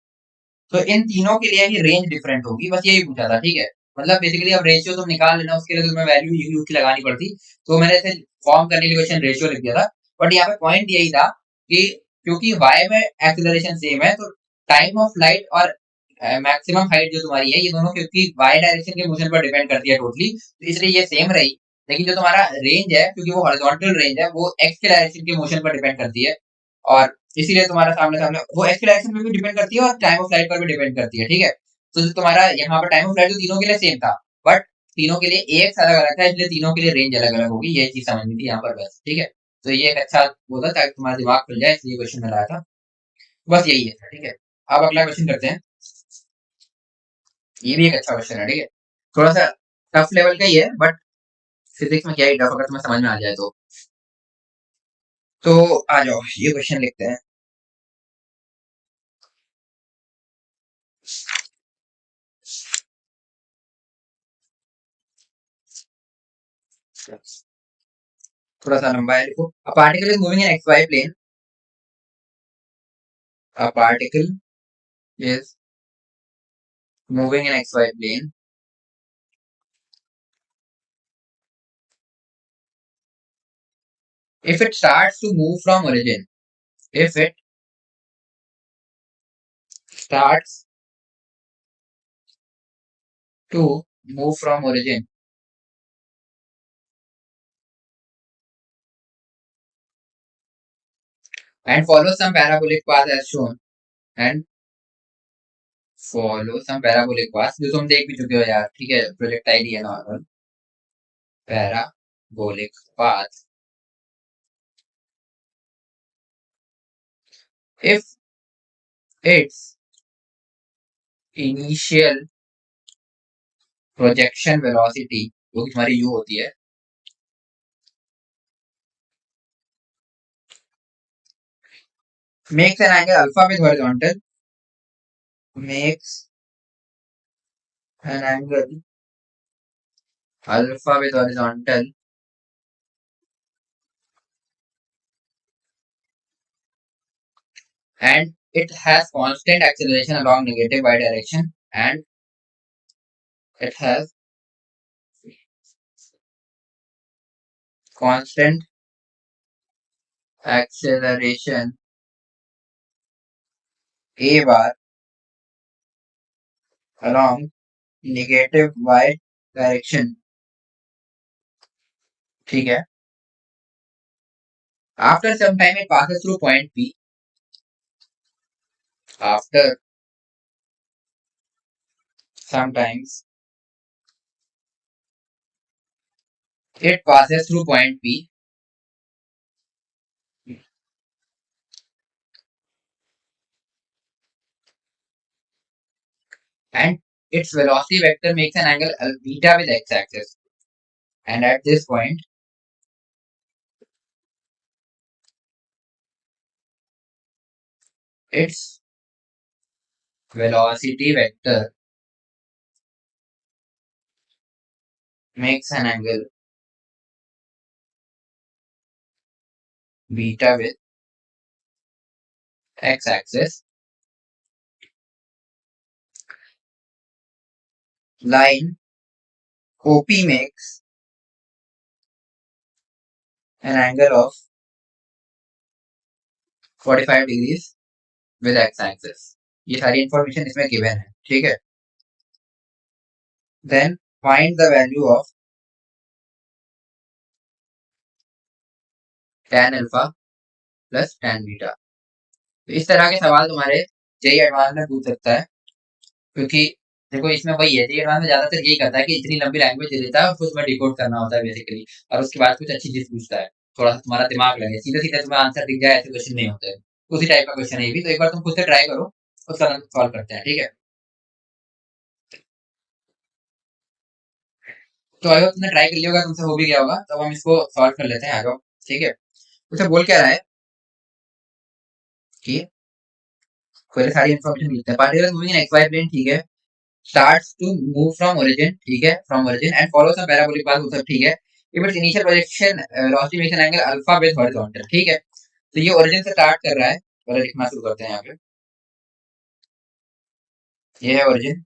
तो इन तीनों के लिए ही रेंज डिफरेंट होगी, बस यही पूछा था। ठीक है, मतलब बेसिकली अब रेशियो तुम निकाल लेना, उसके लिए तुम्हें वैल्यू यू यू की लगानी पड़ती, तो मैंने इसे फॉर्म करने के लिए क्वेश्चन रेशियो लिख दिया था। बट यहाँ पे पॉइंट यही था कि क्योंकि वाई में एक्सेलरेशन सेम है, तो टाइम ऑफ फ्लाइट और मैक्सिमम हाइट जो तुम्हारी है, ये दोनों क्योंकि वाई डायरेक्शन के मोशन पर डिपेंड करती है टोटली, तो इसलिए ये सेम रही। लेकिन जो तुम्हारा रेंज है, क्योंकि वो हॉरिजॉन्टल रेंज है, वो एक्स के डायरेक्शन के मोशन पर डिपेंड करती है, और इसीलिए तुम्हारा सामने सामने वो एक्स के डायरेक्शन में भी डिपेंड करती है और टाइम ऑफ फ्लाइट पर भी डिपेंड करती है, ठीक है। तो जो तुम्हारा यहाँ पर टाइम ऑफ फ्लाइट तो तीनों के लिए सेम था, बट तीनों के लिए एक अलग अलग था, इसलिए तीनों के लिए रेंज अलग अलग होगी, ये चीज समझनी थी यहाँ पर बस, ठीक है। तो ये एक अच्छा वो था ताकि तुम्हारा दिमाग खुल जाए, इसलिए क्वेश्चन मिला था। बस यही है, ठीक है। अब अगला क्वेश्चन करते हैं। ये भी एक अच्छा क्वेश्चन है, ठीक है। थोड़ा सा टफ लेवल का ही है, बट फिजिक्स में क्या ही टफ, अगर तुम्हें समझ में आ जाए तो आ जाओ ये क्वेश्चन लिखते हैं। थोड़ा सा लंबा है, देखो। A particle is moving in x y plane. A particle is moving in x y plane if it starts to move from origin, if it starts to move from origin and follow some parabolic path as shown, and follow some parabolic path, जो तुम देख भी चुके हो यार, ठीक है, projectile ही है normal parabolic path, if its initial projection velocity, जो कि तुम्हारी u होती है, makes an angle alpha with horizontal, makes an angle alpha with horizontal, and it has constant acceleration along negative y direction, and it has constant acceleration a bar along negative y direction, ठीक है। After some time it passes through point P. After sometimes it passes through point P and its velocity vector makes an angle beta with x-axis. And at this point, its velocity vector makes an angle beta with x-axis. Line OP makes an angle of 45 degrees with x-axis. ये सारी information इसमें given है, ठीक है। Then find the value of tan alpha plus tan beta. तो इस तरह के सवाल तुम्हारे जेई एडवांस में पूछ सकता है, क्योंकि देखो इसमें वही है, जेई एडवांस में ज्यादातर यही करता है कि इतनी लंबी लैंग्वेज दे देता है और उसमें डिकोड करना होता है बेसिकली, और उसके बाद कुछ अच्छी चीज पूछता है, थोड़ा सा तुम्हारा दिमाग लगे, सीधे सीधे तुम्हें आंसर दिख जाए ऐसे क्वेश्चन नहीं होते। उसी टाइप का क्वेश्चन है ये भी, तो एक बार तुम खुद से ट्राई करो, उसका सॉल्व करते हैं, ठीक है। तो अगर तुमने ट्राई कर लिया होगा, तुमसे हो भी गया होगा, तो हम इसको सॉल्व कर लेते हैं, आ जाओ, ठीक है। उसे बोल क्या रहा है कि पहले सारी इन्फॉर्मेशन लिखते हैं। Particle moving in x y plane, ठीक है, starts to move from origin, ठीक है, from origin and follows some parabolic path, वो सब ठीक है। if its initial projection velocity makes an angle alpha with horizontal, ठीक है। तो ये origin से start कर रहा है, पहले लिखना शुरू करते हैं यहाँ पे। ये है origin,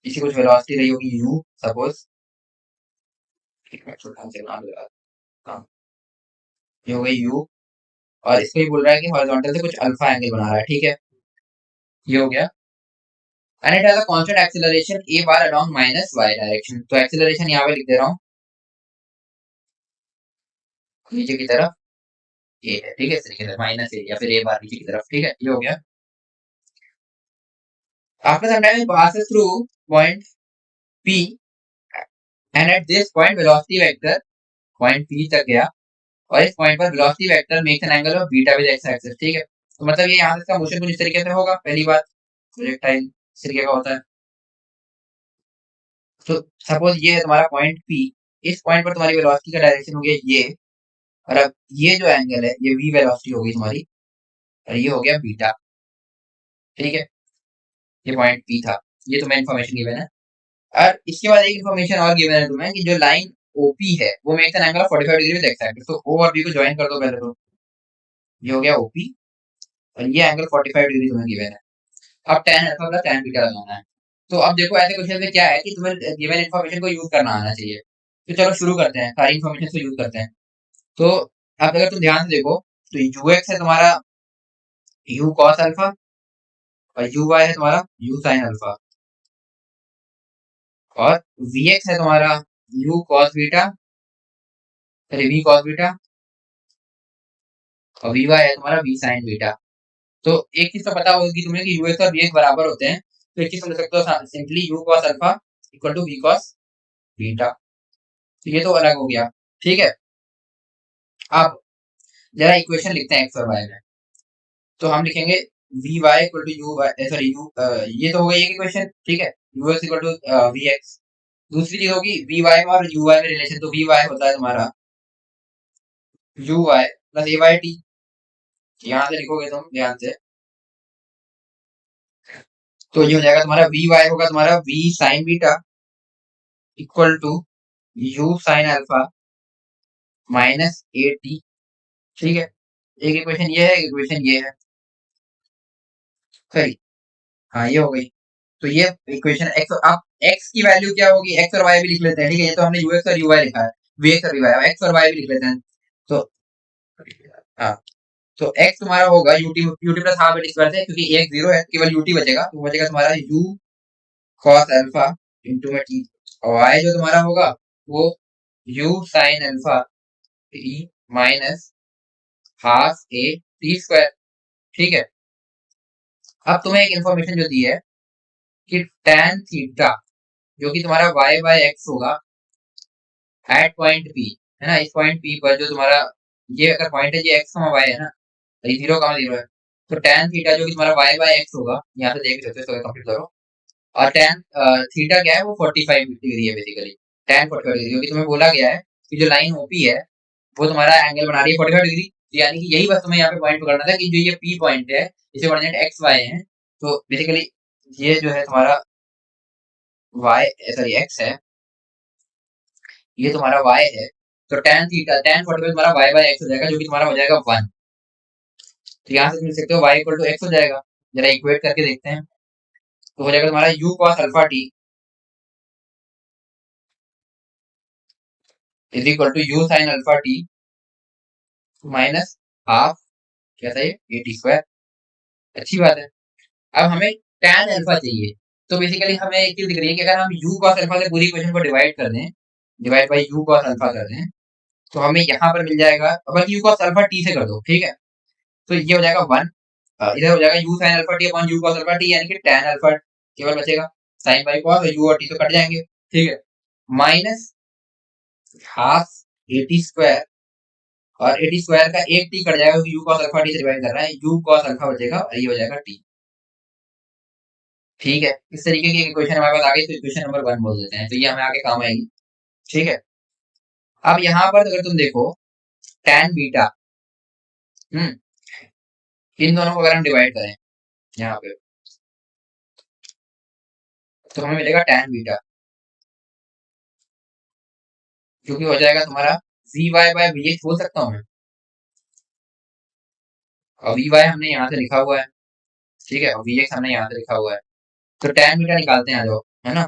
इसी कुछ velocity रही होगी u, suppose, छोटा से नाम लगा, हाँ, ये हो गई u, और इसको ही बोल रहा है कि horizontal से कुछ अल्फा एंगल बना रहा है, ठीक है, ये हो गया। And it has a constant acceleration a bar along minus y direction. तो एक्सीलरेशन यहाँ पे लिख दे रहा हूँ नीचे की तरफ a है, ठीक है, इस तरीके से माइनस a या फिर a बार नीचे की तरफ, ठीक है, ये हो गया। After some time it passes through point p and at this point velocity vector point p तक गया और इस पॉइंट पर velocity vector makes an angle of beta with x axis, ठीक है। तो मतलब ये यहाँ से इसका मोशन कुछ इस तरीके से होगा, पहली बात प्रोजेक्टाइल इस तरीके का होता है। तो सपोज ये है तुम्हारा पॉइंट पी, इस पॉइंट पर तुम्हारी वेलोसिटी का डायरेक्शन हो गया ये, और अब ये जो एंगल है ये वी वेलोसिटी हो गई तुम्हारी, और ये हो गया बीटा, ठीक है। ये पॉइंट पी था, ये तुम्हें इन्फॉर्मेशन गिवन है। और इसके बाद एक इन्फॉर्मेशन और गिवन है तुम्हें कि जो लाइन ओपी है वो makes an angle of 45 degree with x axis. तो ओ और बी को ज्वाइन कर दो पहले तो, ये हो गया ओपी और ये एंगल 45 डिग्री तुम्हें गिवन है। अब tan alpha plus tan beta लगाना है। तो अब देखो ऐसे क्वेश्चन में क्या है कि तुम्हें गिवन इन्फॉर्मेशन को यूज करना आना चाहिए। तो चलो शुरू करते हैं, सारी इन्फॉर्मेशन को यूज करते हैं। तो अब अगर तुम ध्यान से देखो तो यू एक्स है तुम्हारा यू कॉस अल्फा और यू वाई है तुम्हारा यू साइन अल्फा, और वी एक्स है तुम्हारा you cos beta, sorry v cos beta, और वी वाई है तुम्हारा वी साइन बीटा। तो एक चीज तो पता होगी तुम्हें कि यू एक्स और वी एक्स बराबर होते हैं, तो एक चीज समझ सकते हो simply u cos alpha equal to v cos beta. तो ये तो अलग हो गया, ठीक है। अब जरा इक्वेशन लिखते हैं एक्स और वाई में। तो हम लिखेंगे v y equal to you y, sorry u, ये तो हो गई एक इक्वेशन, ठीक है, u x equal to v x. दूसरी चीज होगी वी वाई में और यू वाई में रिलेशन, तो वी वाई होता है तुम्हारा u y plus a y t. यहाँ से लिखोगे तुम ध्यान से, तो ये हो जाएगा तुम्हारा वी वाई होगा तुम्हारा v sine beta equal to you sine alpha minus a t, ठीक है। एक इक्वेशन ये है, एक इक्वेशन ये है, सही, हाँ ये हो गई। तो ये इक्वेशन एक्स, अब एक्स की वैल्यू क्या होगी, एक्स और वाई भी लिख लेते हैं, ठीक है। ये तो हमने यू एक्स और यू वाई लिखा है, वी एक्स और वी वाई, एक्स और वाई भी लिख लेते हैं। तो हाँ, तो एक्स तुम्हारा होगा UT, UT plus half AT square से, क्योंकि एक जीरो है केवल यूटी बचेगा, तो बचेगा तुम्हारा यू कॉस अल्फा इंटू में टी, और वाई जो तुम्हारा होगा वो you sine alpha t minus half A T square, ठीक है। अब तुम्हें एक इन्फॉर्मेशन जो दी है कि tan थीटा जो कि तुम्हारा y बाय एक्स होगा एट पॉइंट पी, है ना, इस पॉइंट पी पर जो तुम्हारा ये अगर पॉइंट है, ये एक्स y है ना, तो ये जीरो का जीरो है। तो tan थीटा जो कि तुम्हारा y बाय एक्स होगा, यहाँ से देख सकते हो, कंप्लीट करो। और tan थीटा क्या है, वो 45 डिग्री है बेसिकली, tan 45 डिग्री, क्योंकि तुम्हें बोला गया है कि जो लाइन ओपी है वो तुम्हारा एंगल बना रही है 45 डिग्री। तो यानी कि यही बस तुम्हें यहाँ पे पॉइंट पकड़ना था कि जो ये पी पॉइंट है इसे कोऑर्डिनेट एक्स वाई है, तो बेसिकली ये जो है तुम्हारा वाई, सॉरी एक्स है, ये तुम्हारा y है। तो tan थीटा tan 45 तुम्हारा y बाय एक्स हो जाएगा, जो कि तुम्हारा हो जाएगा 1। तो यहाँ से मिल सकते हो y इक्वल टू एक्स हो जाएगा, जरा इक्वेट करके देखते हैं। तो हो जाएगा तुम्हारा u cos alpha t is equal to u sin alpha t minus half, क्या था ये, ए टी स्क्वायर। अच्छी बात है। अब हमें tan अल्फा चाहिए, तो बेसिकली हमें एक चीज दिख रही है कि अगर हम u cos अल्फा से पूरी इक्वेशन को डिवाइड कर दें, divide by u cos alpha कर दें, तो हमें यहाँ पर मिल जाएगा, अब u cos अल्फा टी से कर दो, ठीक है। तो ये हो जाएगा 1, इधर हो जाएगा you sine alpha T upon u cos alpha T, यानी कि tan अल्फा केवल बचेगा, साइन बाई कॉस और यू और टी तो कट जाएंगे, ठीक है, minus half A T square, और ए टी स्क्वायर का एक टी कट जाएगा क्योंकि यू कॉस अल्फा टी से डिवाइड कर रहा है, यू कॉस अल्फा बचेगा और ये हो जाएगा टी, ठीक है। इस तरीके की इक्वेशन हमारे पास आ गई, तो इक्वेशन नंबर 1 बोल देते हैं, तो ये हमें आगे काम आएगी, ठीक है। अब यहाँ पर अगर तुम देखो tan बीटा, हम्म, इन दोनों को अगर हम डिवाइड करें यहाँ पे, तो हमें मिलेगा tan बीटा, क्योंकि हो जाएगा तुम्हारा v y by v x, बोल सकता हूँ मैं, और वी वाई हमने यहाँ से लिखा हुआ है, ठीक है, और वी एक्स हमने यहाँ से लिखा हुआ है। तो tan बीटा निकालते हैं आ जाओ, है ना।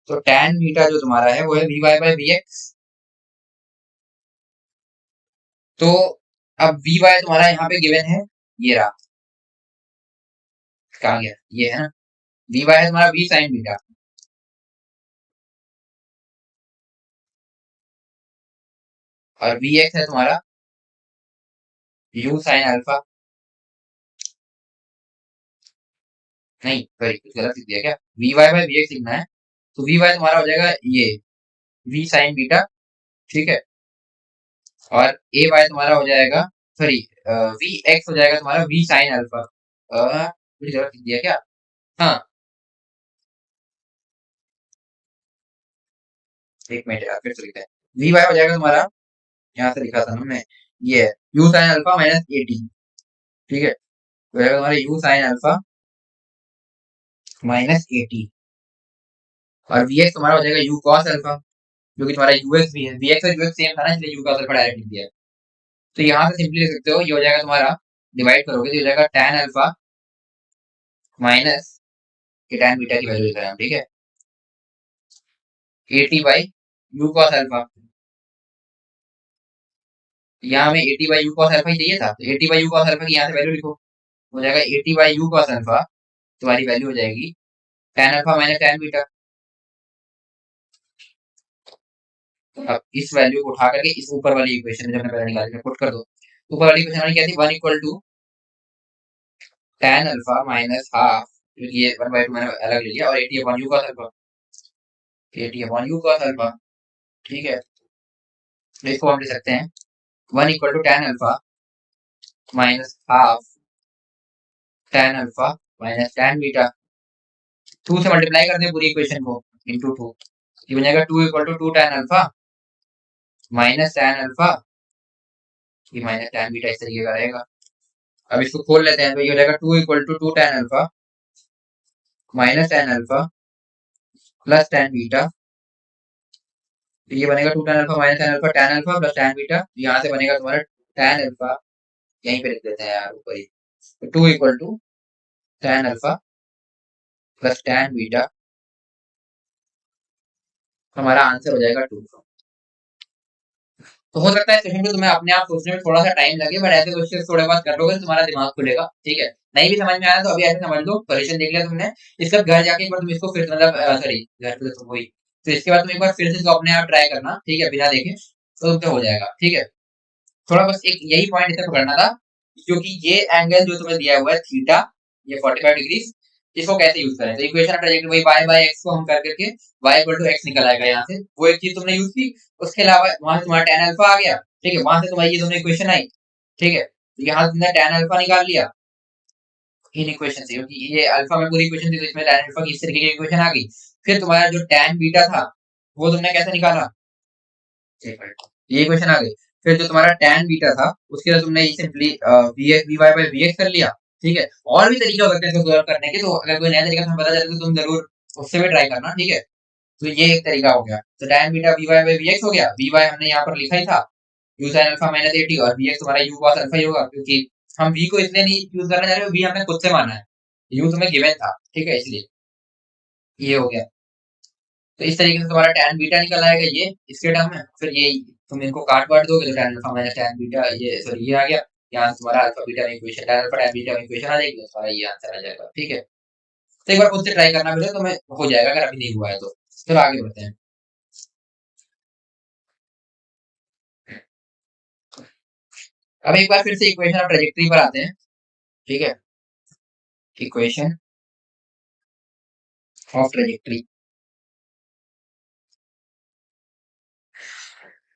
तो tan बीटा जो तुम्हारा है वो है v y by v x. तो अब वी वाई तुम्हारा यहाँ पे गिवन है, ये रहा, कहा गया, ये है ना। वी वाई है तुम्हारा वी साइन बीटा, और वी एक्स है तुम्हारा यू साइन अल्फा। नहीं सॉरी, कुछ गलत लिख दिया क्या, v y by v x लिखना है। तो वी वाई तुम्हारा हो जाएगा ये वी साइन बीटा, ठीक है। और ए वाई तुम्हारा हो जाएगा, सॉरी, वी एक्स हो जाएगा तुम्हारा वी साइन अल्फा। कुछ गलत लिख दिया क्या? हाँ, एक मिनट यार, फिर से लिखते हैं। वी वाई हो जाएगा तुम्हारा, यहाँ से लिखा था ना मैंने, ये है you sine alpha minus a t, ठीक है। हो जाएगा तुम्हारा u sine alpha minus a T, और वी एक्स तुम्हारा हो जाएगा यू कॉस अल्फा, जो कि तुम्हारा यूएक्स भी है, वी एक्स और यूएक्स सेम था ना, इसलिए यू कॉस अल्फा डायरेक्ट लिख दिया है। तो यहाँ से सिंपली लिख सकते हो, ये हो जाएगा तुम्हारा, डिवाइड करोगे तो ये हो जाएगा tan अल्फा माइनस, ये tan बीटा की वैल्यू लिख रहे हैं हम, ठीक है, A T by U cos alpha. यहाँ हमें A T by U cos alpha ही चाहिए था, तो A T by U cos alpha की यहाँ से वैल्यू लिखो, हो जाएगा A T by U cos alpha, तुम्हारी वैल्यू हो जाएगी tan alpha minus tan beta. अब इस वैल्यू को उठा करके इस ऊपर वाली इक्वेशन में जो हमने पहले निकाली थी पुट कर दो। ऊपर वाली इक्वेशन हमारी क्या थी, one equal to tan alpha minus half, क्योंकि ये वन बाई टू मैंने अलग ले लिया, और a t upon u cos alpha, a t upon u cos alpha, ठीक है। तो इसको हम लिख सकते हैं one equal to tan alpha minus half tan alpha minus tan beta. Two से मल्टीप्लाई करते हैं पूरी इक्वेशन को, इंटू टू, ये बन जाएगा two equal to two tan alpha minus tan alpha, ये माइनस tan बीटा इस तरीके का रहेगा। अब इसको खोल लेते हैं, तो ये हो जाएगा two equal to two tan alpha minus tan alpha plus tan beta, तो ये बनेगा two tan alpha minus tan alpha plus tan beta, यहाँ से बनेगा तुम्हारा tan अल्फा, यहीं पे लिख देते हैं यार ऊपर ही, तो two equal to tan alpha plus tan beta, हमारा आंसर हो जाएगा टू। तो हो सकता है सेशन में तुम्हें अपने आप सोचने में थोड़ा सा टाइम लगे, बट ऐसे क्वेश्चन थोड़े बहुत कर लोगे तो तुम्हारा दिमाग खुलेगा, ठीक है। नहीं भी समझ में आया तो अभी ऐसे समझ लो, सॉल्यूशन देख लिया तुमने, इसका घर जाके एक बार तुम इसको फिर मतलब, सॉरी घर पे तो तुम वही, तो इसके बाद तुम एक बार फिर से इसको अपने आप ट्राई करना, ठीक है, बिना देखे, तो तुमसे हो जाएगा, ठीक है। थोड़ा बस एक यही पॉइंट इसे पकड़ना था, क्योंकि ये एंगल जो तुम्हें दिया हुआ है थीटा, ये 45 डिग्री, इसको कैसे यूज करें, तो इक्वेशन ऑफ ट्राजेक्टरी वही y बाय x को हम कर करके y इक्वल टू x निकल आएगा यहाँ से, वो एक चीज तुमने यूज की। उसके अलावा वहां से तुम्हारा tan अल्फा आ गया, ठीक है, वहां से तुम्हारी ये दोनों इक्वेशन आई, ठीक है, तो यहाँ से तुमने tan अल्फा निकाल लिया इन इक्वेशन से, क्योंकि ये अल्फा में पूरी इक्वेशन थी, तो इसमें tan अल्फा की इस तरीके की इक्वेशन आ गई। फिर तुम्हारा जो tan बीटा था वो तुमने कैसे निकाला, एक मिनट, ये इक्वेशन आ गई। फिर जो तुम्हारा tan बीटा था उसके लिए तुमने simply v y by v x कर लिया, ठीक है। और भी तरीके हो सकते हैं इसको सॉल्व करने के, तो अगर कोई नया तरीका तुम्हें पता चले तो तुम जरूर उससे भी ट्राई करना, ठीक है। तो ये एक तरीका हो गया, तो tan beta v y by v x हो गया, वी वाई हमने यहाँ पर लिखा ही था you sine alpha minus a T, और वी एक्स तुम्हारा यू कॉस अल्फा ही होगा, क्योंकि हम वी को इसलिए नहीं यूज करने जा रहे, वी हमने खुद से माना है, यू तुम्हें गिवन था, ठीक है, इसलिए ये हो गया। तो इस तरीके से तुम्हारा tan बीटा निकल आएगा ये इसके टर्म में, फिर ये तुम इनको काट बांट दोगे तो tan alpha minus tan beta, ये सॉरी ये आ गया, यहाँ से तुम्हारा अल्फा बीटा में equation, tan alpha tan beta में इक्वेशन आ जाएगी, तो तुम्हारा ये आंसर आ जाएगा, ठीक है। तो एक बार खुद से ट्राई करना फिर तो मैं हो जाएगा, अगर अभी नहीं हुआ है तो। चलो आगे बढ़ते हैं। अब एक बार फिर से इक्वेशन ऑफ ट्रेजेक्टरी पर आते हैं, ठीक है, इक्वेशन ऑफ ट्रेजेक्टरी।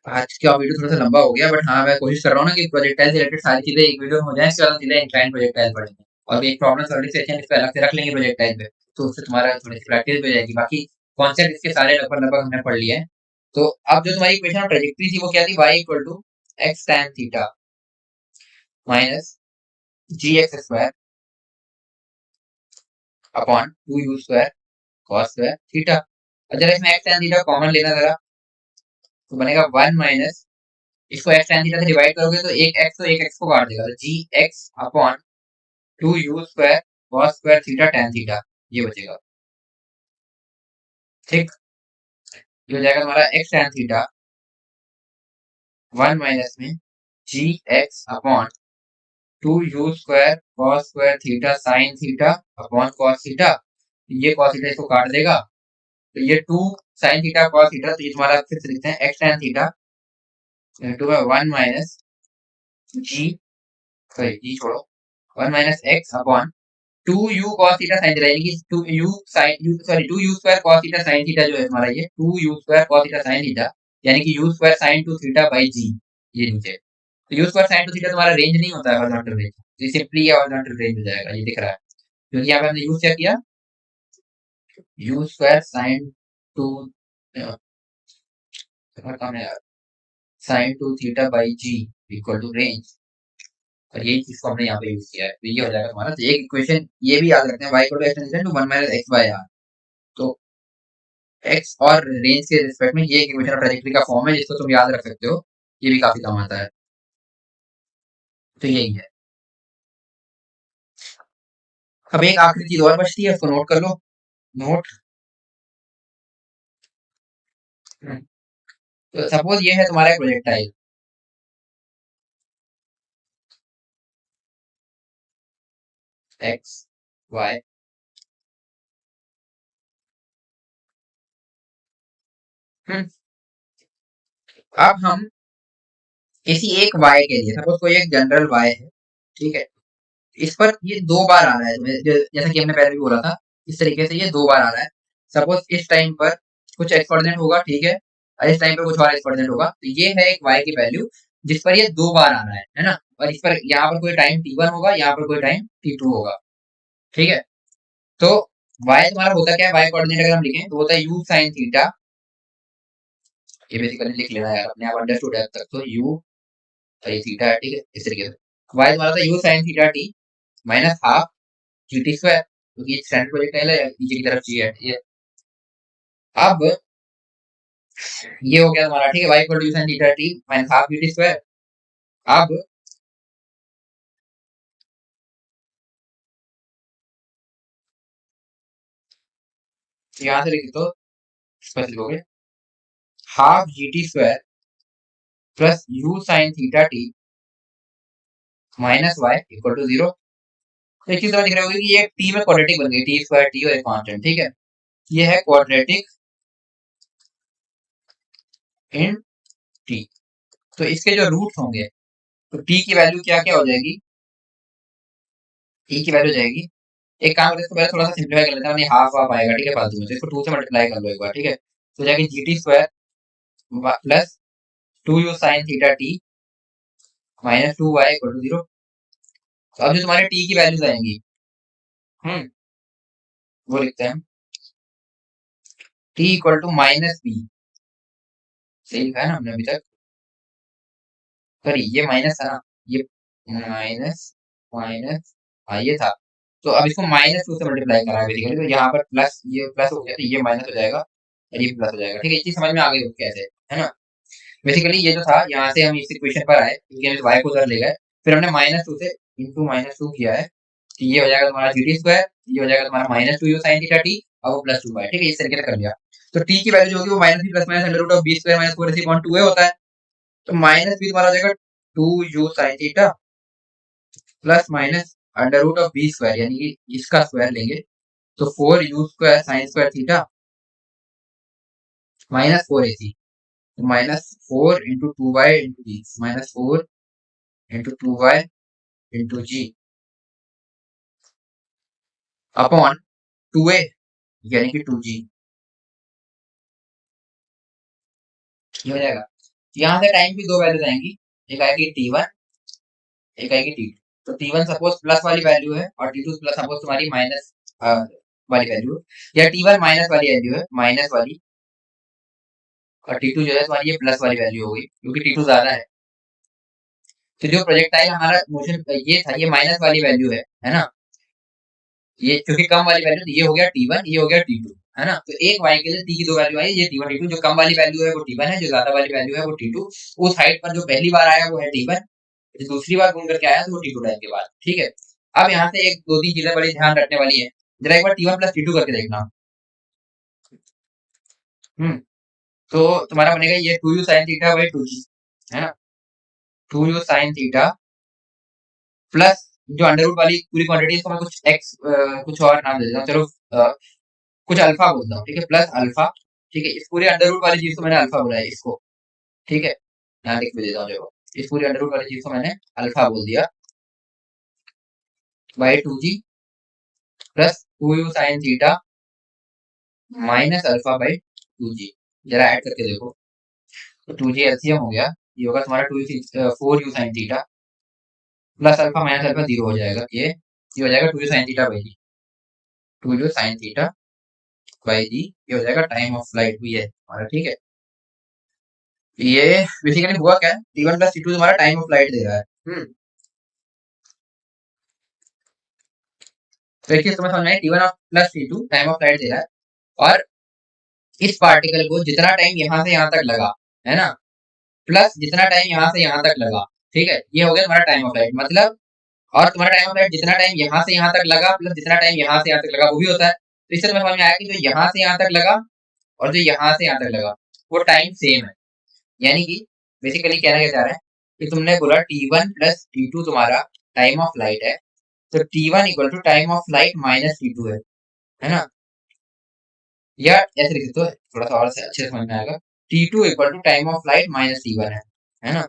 आज का वीडियो थोड़ा सा लंबा हो गया, बट हाँ मैं कोशिश कर रहा हूँ ना कि प्रोजेक्टाइल से रिलेटेड सारी चीजें एक वीडियो में हो जाए, इसके बाद सीधे इंक्लाइन प्रोजेक्टाइल पढ़ेंगे, और एक प्रॉब्लम सॉल्विंग सेक्शन इस पे अलग से रख लेंगे प्रोजेक्टाइल पे, तो उससे तुम्हारा थोड़ी सी प्रैक्टिस भी हो जाएगी। बाकी कॉन्सेप्ट इसके सारे लगभग लगभग हमने पढ़ लिए हैं। तो अब जो तुम्हारी इक्वेशन ऑफ ट्रेजेक्टरी थी वो क्या थी, y equal to x tan theta minus ji x square upon two you square cos square theta. और जरा इसमें एक्स tan थीटा कॉमन लेना जरा, तो बनेगा वन माइनस, इसको एक्स tan थीटा से डिवाइड करोगे तो एक एक्स तो एक एक्स को काट देगा, तो G X upon two you square cos square theta tan theta, ये बचेगा, ठीक। ये हो जाएगा तुम्हारा X tan theta one minus में G X upon two you square cos square theta sine theta upon cos theta. ये कॉस थीटा इसको काट देगा, तो ये 2 साइन थीटा कॉस थीटा, तो ये तुम्हारा फिर से लिखते हैं X tan theta two by 1 minus G, sorry G छोड़ो, 1 minus X upon 2u cos theta sin theta, यानी कि 2u sin u sorry 2u square cos theta sin theta जो है तुम्हारा ये 2u square cos theta sin theta, यानी कि u square sin 2 theta by g, ये नीचे। तो u स्क्वायर sin 2 थीटा तुम्हारा रेंज नहीं होता है हॉरिजॉन्टल रेंज, तो सिंपली ये हॉरिजॉन्टल रेंज हो जाएगा, ये दिख रहा है क्योंकि यहाँ पे हमने यूज क्या किया, u स्क्वायर sin 2 कम है यार, sin 2 theta by g equal to range, और यही चीज को हमने यहाँ पे यूज किया है, तो ये हो जाएगा तुम्हारा। तो एक इक्वेशन ये भी याद रखते हैं, y equal to x to 1 minus x by r, तो एक्स और रेंज के रिस्पेक्ट में ये एक इक्वेशन ऑफ ट्रेजेक्टरी का फॉर्म है जिसको तुम याद रख सकते हो, ये भी काफी काम आता है। तो यही है। अब एक आखिरी चीज और बचती है, उसको नोट कर लो। नोट, तो सपोज ये है तुम्हारा एक प्रोजेक्टाइल, एक्स वाई, अब हम किसी एक वाई के लिए, सपोज कोई एक जनरल वाई है, ठीक है, इस पर ये 2 बार आ रहा है, जैसा कि हमने पहले भी बोला था, इस तरीके से ये 2 बार आ रहा है। सपोज इस टाइम पर कुछ एक्सपोनेंट होगा, ठीक है, और इस टाइम पर कुछ और एक्सपोनेंट होगा, तो ये है एक y की वैल्यू जिस पर ये 2 बार आ रहा है ना, और इस पर यहाँ पर कोई टाइम t1 होगा, यहाँ पर कोई टाइम t2 होगा, ठीक है। तो y तुम्हारा होता क्या है, y कोऑर्डिनेट अगर हम लिखें तो होता है u sin थीटा, ये बेसिकली लिख लेना यार अपने आप, अंडरस्टूड है अब तक, तो u ये थीटा है, ठीक है, इस तरीके से y तुम्हारा था u sin theta t minus half g t square, क्योंकि स्टैंडर्ड प्रोजेक्टाइल है, नीचे की तरफ जी है, ये अब ये हो गया तुम्हारा, ठीक है, y equal to sin theta t minus half g t square. अब यहाँ से लिख दो, स्क्वायर लिखोगे half g t square plus u sin theta t minus y equal to 0। तो एक चीज समझ रहे होगे कि ये t में क्वाड्रेटिक बन गई, t स्क्वायर t और एक कांस्टेंट, ठीक है, ये है क्वाड्रेटिक इन t। तो इसके जो रूट्स होंगे, तो t की वैल्यू क्या क्या हो जाएगी, t की वैल्यू हो जाएगी, एक काम करते हैं, इसको पहले थोड़ा सा सिंप्लीफाई कर लेते हैं, हाफ हाफ आएगा, ठीक है, फालतू में, तो इसको 2 से मल्टीप्लाई कर लो एक बार, ठीक है, तो जाएगी g t square plus 2u sin theta t minus 2y equal to 0। तो अब जो तुम्हारे t की वैल्यूज आएंगी, हम्म वो लिखते हैं t equal to minus b, सही लिखा है ना हमने अभी तक, सॉरी ये माइनस था ना, ये माइनस माइनस, हाँ ये था, तो अब इसको माइनस 2 से मल्टीप्लाई करा है बेसिकली, तो यहाँ पर प्लस, ये प्लस हो गया तो ये माइनस हो जाएगा और ये प्लस हो जाएगा, ठीक है, ये चीज समझ में आ गई हो कैसे, है ना। बेसिकली ये जो था, यहाँ से हम इस इक्वेशन पर आए क्योंकि हम इस y को उधर ले गए, फिर हमने माइनस 2 से इंटू माइनस 2 किया है, तो ये हो जाएगा तुम्हारा जीटी स्क्वायर, ये हो जाएगा तुम्हारा minus 2u sin theta t और वो प्लस 2y, ठीक है, इस तरीके से कर लिया। तो t की वैल्यू जो होगी वो minus B plus minus under root of B square minus 4ac upon 2a होता है, तो माइनस बी तुम्हारा हो जाएगा 2u sin theta plus minus under root of B square, यानी कि इसका स्क्वायर लेंगे, तो 4u square sin square theta minus 4ac, minus 4 into 2y into G, minus 4 into 2y into G upon 2a, यानी कि 2g, ये हो जाएगा। यहाँ से टाइम की 2 वैल्यूज आएंगी, एक आएगी t1, एक आएगी t2। तो t1 सपोज प्लस वाली वैल्यू है और t2 प्लस सपोज तुम्हारी माइनस वाली वैल्यू है, या t1 माइनस वाली वैल्यू है, माइनस वाली, और t2 जो है तुम्हारी ये प्लस वाली वैल्यू होगी क्योंकि t2 ज्यादा है। तो जो प्रोजेक्टाइल हमारा मोशन ये था, ये माइनस वाली वैल्यू है ना, ये क्योंकि कम वाली वैल्यू, तो ये हो गया t1, ये हो गया t2, है ना। तो एक y के लिए t की 2 वैल्यू आई, ये t1 t2, जो कम वाली वैल्यू है वो t1 है, जो ज्यादा वाली वैल्यू है वो t2। उस हाइट पर जो पहली बार आया वो है t1, जो दूसरी बार घूम करके आया तो वो t2 टाइम के बाद, ठीक है। अब यहाँ से एक दो तीन चीजें बड़ी ध्यान रखने वाली है, जरा एक बार t1 प्लस t2 करके देखना। हम्म तो तुम्हारा बनेगा ये 2u sin theta by 2g, है ना, 2u sin थीटा प्लस जो अंडर रूट वाली पूरी क्वांटिटी, इसको मैं कुछ x कुछ और नाम दे देता हूँ, चलो कुछ अल्फा बोलता हूँ, ठीक है, प्लस अल्फा, ठीक है, इस पूरे अंडर रूट वाली चीज को मैंने अल्फा बोला है इसको, ठीक है, यहाँ लिख भी देता हूँ, देखो इस पूरी अंडर रूट वाली चीज को मैंने अल्फा बोल दिया, by 2g plus 2u sine theta minus alpha by 2g। जरा ऐड करके देखो, तो 2g एलसीएम हो गया, ये होगा तुम्हारा 4u sine theta plus alpha minus alpha 0 हो जाएगा, ये हो जाएगा 2u sine theta by G, 2u sine theta by G, ये हो जाएगा टाइम ऑफ फ्लाइट भी है हमारा, ठीक है। ये बेसिकली हुआ क्या है, T1 प्लस T2 तुम्हारा टाइम ऑफ फ्लाइट दे रहा है। तो एक चीज तुम्हें समझ में आई, T1 plus T2 time of flight दे रहा है, और इस पार्टिकल को जितना टाइम यहाँ से यहाँ तक लगा, है ना, प्लस जितना टाइम यहाँ से यहाँ तक लगा, ठीक है, ये हो गया तुम्हारा टाइम ऑफ फ्लाइट, मतलब, और तुम्हारा टाइम ऑफ फ्लाइट जितना टाइम यहाँ से यहाँ तक लगा प्लस जितना टाइम यहाँ से यहाँ तक लगा वो भी होता है। तो इससे तुम्हें समझ में आया कि जो यहाँ से यहाँ तक लगा और जो यहाँ से यहाँ तक लगा वो टाइम सेम है। यानी कि बेसिकली कहना क्या चाह रहे हैं कि तुमने बोला T1 प्लस T2 तुम्हारा टाइम ऑफ फ्लाइट है, तो T1 equal to time of flight minus T2 है ना, या ऐसे लिख सकते हो, थोड़ा सा और से अच्छे से समझ में आएगा, T2 equal to time of flight minus T1 है ना।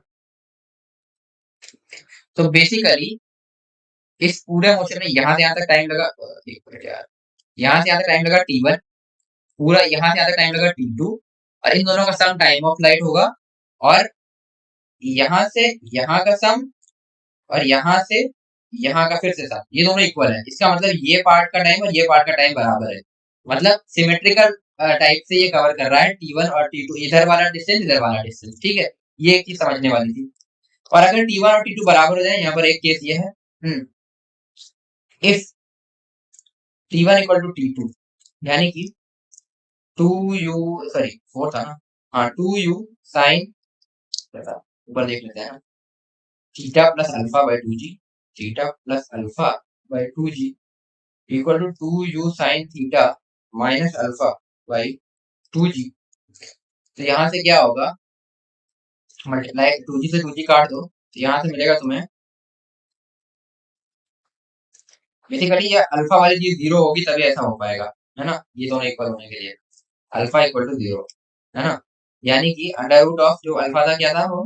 तो बेसिकली इस पूरे मोशन में यहाँ से यहाँ तक टाइम लगा, एक मिनट यार, यहाँ से यहाँ तक टाइम लगा T1, पूरा यहाँ से यहाँ तक टाइम लगा T2, और इन दोनों का सम टाइम ऑफ फ्लाइट होगा, और यहाँ से यहाँ का सम और यहाँ से यहाँ का फिर से सम, ये दोनों इक्वल है, इसका मतलब ये पार्ट का टाइम और ये पार्ट का टाइम बराबर है, मतलब सिमेट्रिकल टाइप से ये कवर कर रहा है T1 और T2, इधर वाला डिस्टेंस इधर वाला डिस्टेंस, ठीक है, ये एक चीज समझने वाली थी। और अगर T1 और T2 बराबर हो जाए, यहाँ पर एक केस ये है, if T1 equal to T2, यानी कि 2u, सॉरी 4 था ना, हाँ 2u साइन, ऊपर देख लेते हैं, theta plus alpha by 2g, theta plus alpha by 2g equal to 2u sine theta minus alpha by 2g। तो यहाँ से क्या होगा, मल्टीप्लाई 2g से 2g काट दो, तो यहाँ से मिलेगा तुम्हें, बेसिकली ये अल्फा वाली चीज 0 होगी तभी ऐसा हो पाएगा, है ना, ये दोनों इक्वल होने के लिए अल्फा इक्वल टू 0, है ना, यानी कि अंडर रूट ऑफ जो अल्फा था क्या था वो,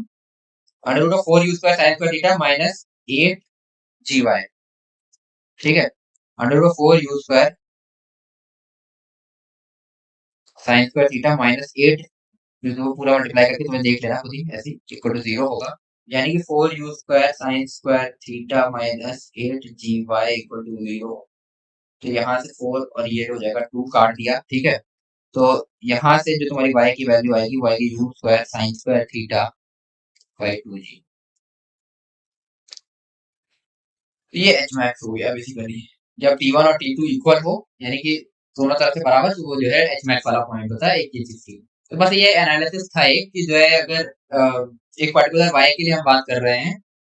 under root of 4u square sine square theta minus 8gy, ठीक है, under root of 4u square sine square theta minus 8, जो पूरा मल्टीप्लाई करके तुम्हें देख लेना खुद ही, ऐसे इक्वल टू 0 होगा, यानी कि 4u square sine square theta minus 8gy equal to 0। तो यहाँ से 4 और ये हो जाएगा 2, काट दिया, ठीक है, तो यहाँ से जो तुम्हारी y की वैल्यू आएगी वो आएगी u square sine square theta by 2g। तो ये एच मैक्स हो गया बेसिकली, जब T1 और T2 इक्वल हो, यानी कि दोनों तरफ से बराबर, तो वो जो है एच मैक्स वाला पॉइंट होता है, एक ये चीज थी। तो बस ये एनालिसिस था एक, कि जो है अगर एक पर्टिकुलर y के लिए हम बात कर रहे हैं,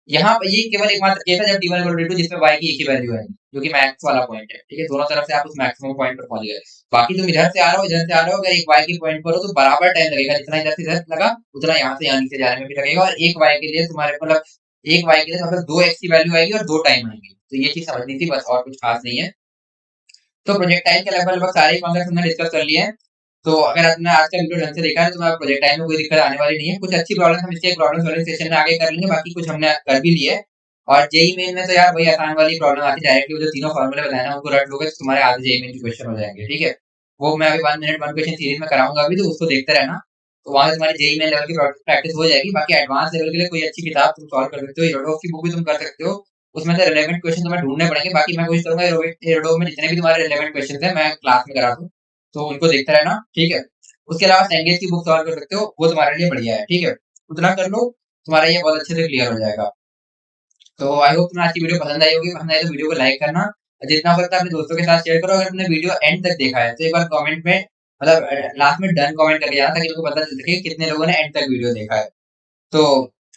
यहाँ पर ये केवल एकमात्र केस है जब T1 इक्वल टू T2 जिसमें y की एक ही वैल्यू है, जो कि मैक्स वाला पॉइंट है, ठीक है, दोनों तरफ से आप उस मैक्सिमम पॉइंट पर पहुंच गए। बाकी तुम इधर से आ रहे हो इधर से आ रहे हो, अगर एक y के पॉइंट पर हो तो बराबर टाइम लगेगा, जितना इधर से इधर लगा उतना यहाँ से यहाँ नीचे जाने में भी लगेगा, और एक y के लिए तुम्हारे मतलब एक y के लिए मतलब 2x की वैल्यू आएगी और 2 टाइम आएंगे, तो ये चीज समझनी थी बस, और कुछ खास नहीं है। तो प्रोजेक्टाइल के लगभग लगभग सारे कॉन्सेप्ट हमने डिस्कस कर लिए हैं। तो अगर आपने आज का वीडियो ढंग से देखा है तो तुम्हारा प्रोजेक्टाइल में कोई दिक्कत आने वाली नहीं है, कुछ अच्छी प्रॉब्लम हम इसके प्रॉब्लम सॉल्विंग सेशन में आगे कर लेंगे, बाकी कुछ हमने कर भी लिए। और जेई मेन में तो यार वही आसान वाली प्रॉब्लम आती है, डायरेक्टली वो जो तीनों फॉर्मूले बताए ना उनको रट लोगे तो तुम्हारे आधे जेई मेन के क्वेश्चन हो जाएंगे, ठीक है। वो मैं अभी 1 मिनट 1 क्वेश्चन सीरीज में कराऊंगा अभी, तो उसको देखते रहना, तो वहां से तुम्हारी जेई मेन लेवल की प्रैक्टिस हो जाएगी। बाकी एडवांस लेवल के लिए कोई अच्छी किताब तुम सॉल्व कर सकते हो, यूरोडोक की बुक भी तुम कर सकते हो, उसमें से रिलेवेंट क्वेश्चन तुम्हें ढूंढने पड़ेंगे। बाकी मैं कोशिश करूंगा यूरोडोक में जितने भी तुम्हारे रिलेवेंट क्वेश्चन है मैं क्लास में करा दूं, तो उनको देखते रहना, ठीक है। उसके अलावा सैंगेज की बुक सॉल्व कर सकते हो, वो तुम्हारे लिए बढ़िया है, ठीक है, उतना कर लो, तुम्हारा ये बहुत अच्छे से क्लियर हो जाएगा। तो आई होप तुम्हें आज की वीडियो पसंद आई होगी, पसंद आई तो वीडियो को लाइक करना, और जितना हो सकता है अपने दोस्तों के साथ शेयर करो। अगर तुमने वीडियो एंड तक देखा है तो एक बार कमेंट में मतलब लास्ट में डन कमेंट करके जाना, ताकि उनको पता चल सके कितने लोगों ने एंड तक वीडियो देखा है। तो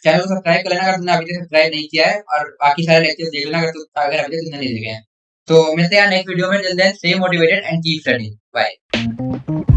चैनल को सब्सक्राइब कर लेना अगर तुमने अभी तक सब्सक्राइब नहीं किया है, और बाकी सारे लेक्चर्स देख लेना अगर अभी तक तुमने नहीं देखे हैं। तो मिलते हैं नेक्स्ट वीडियो में, जल्द stay motivated and keep studying, bye.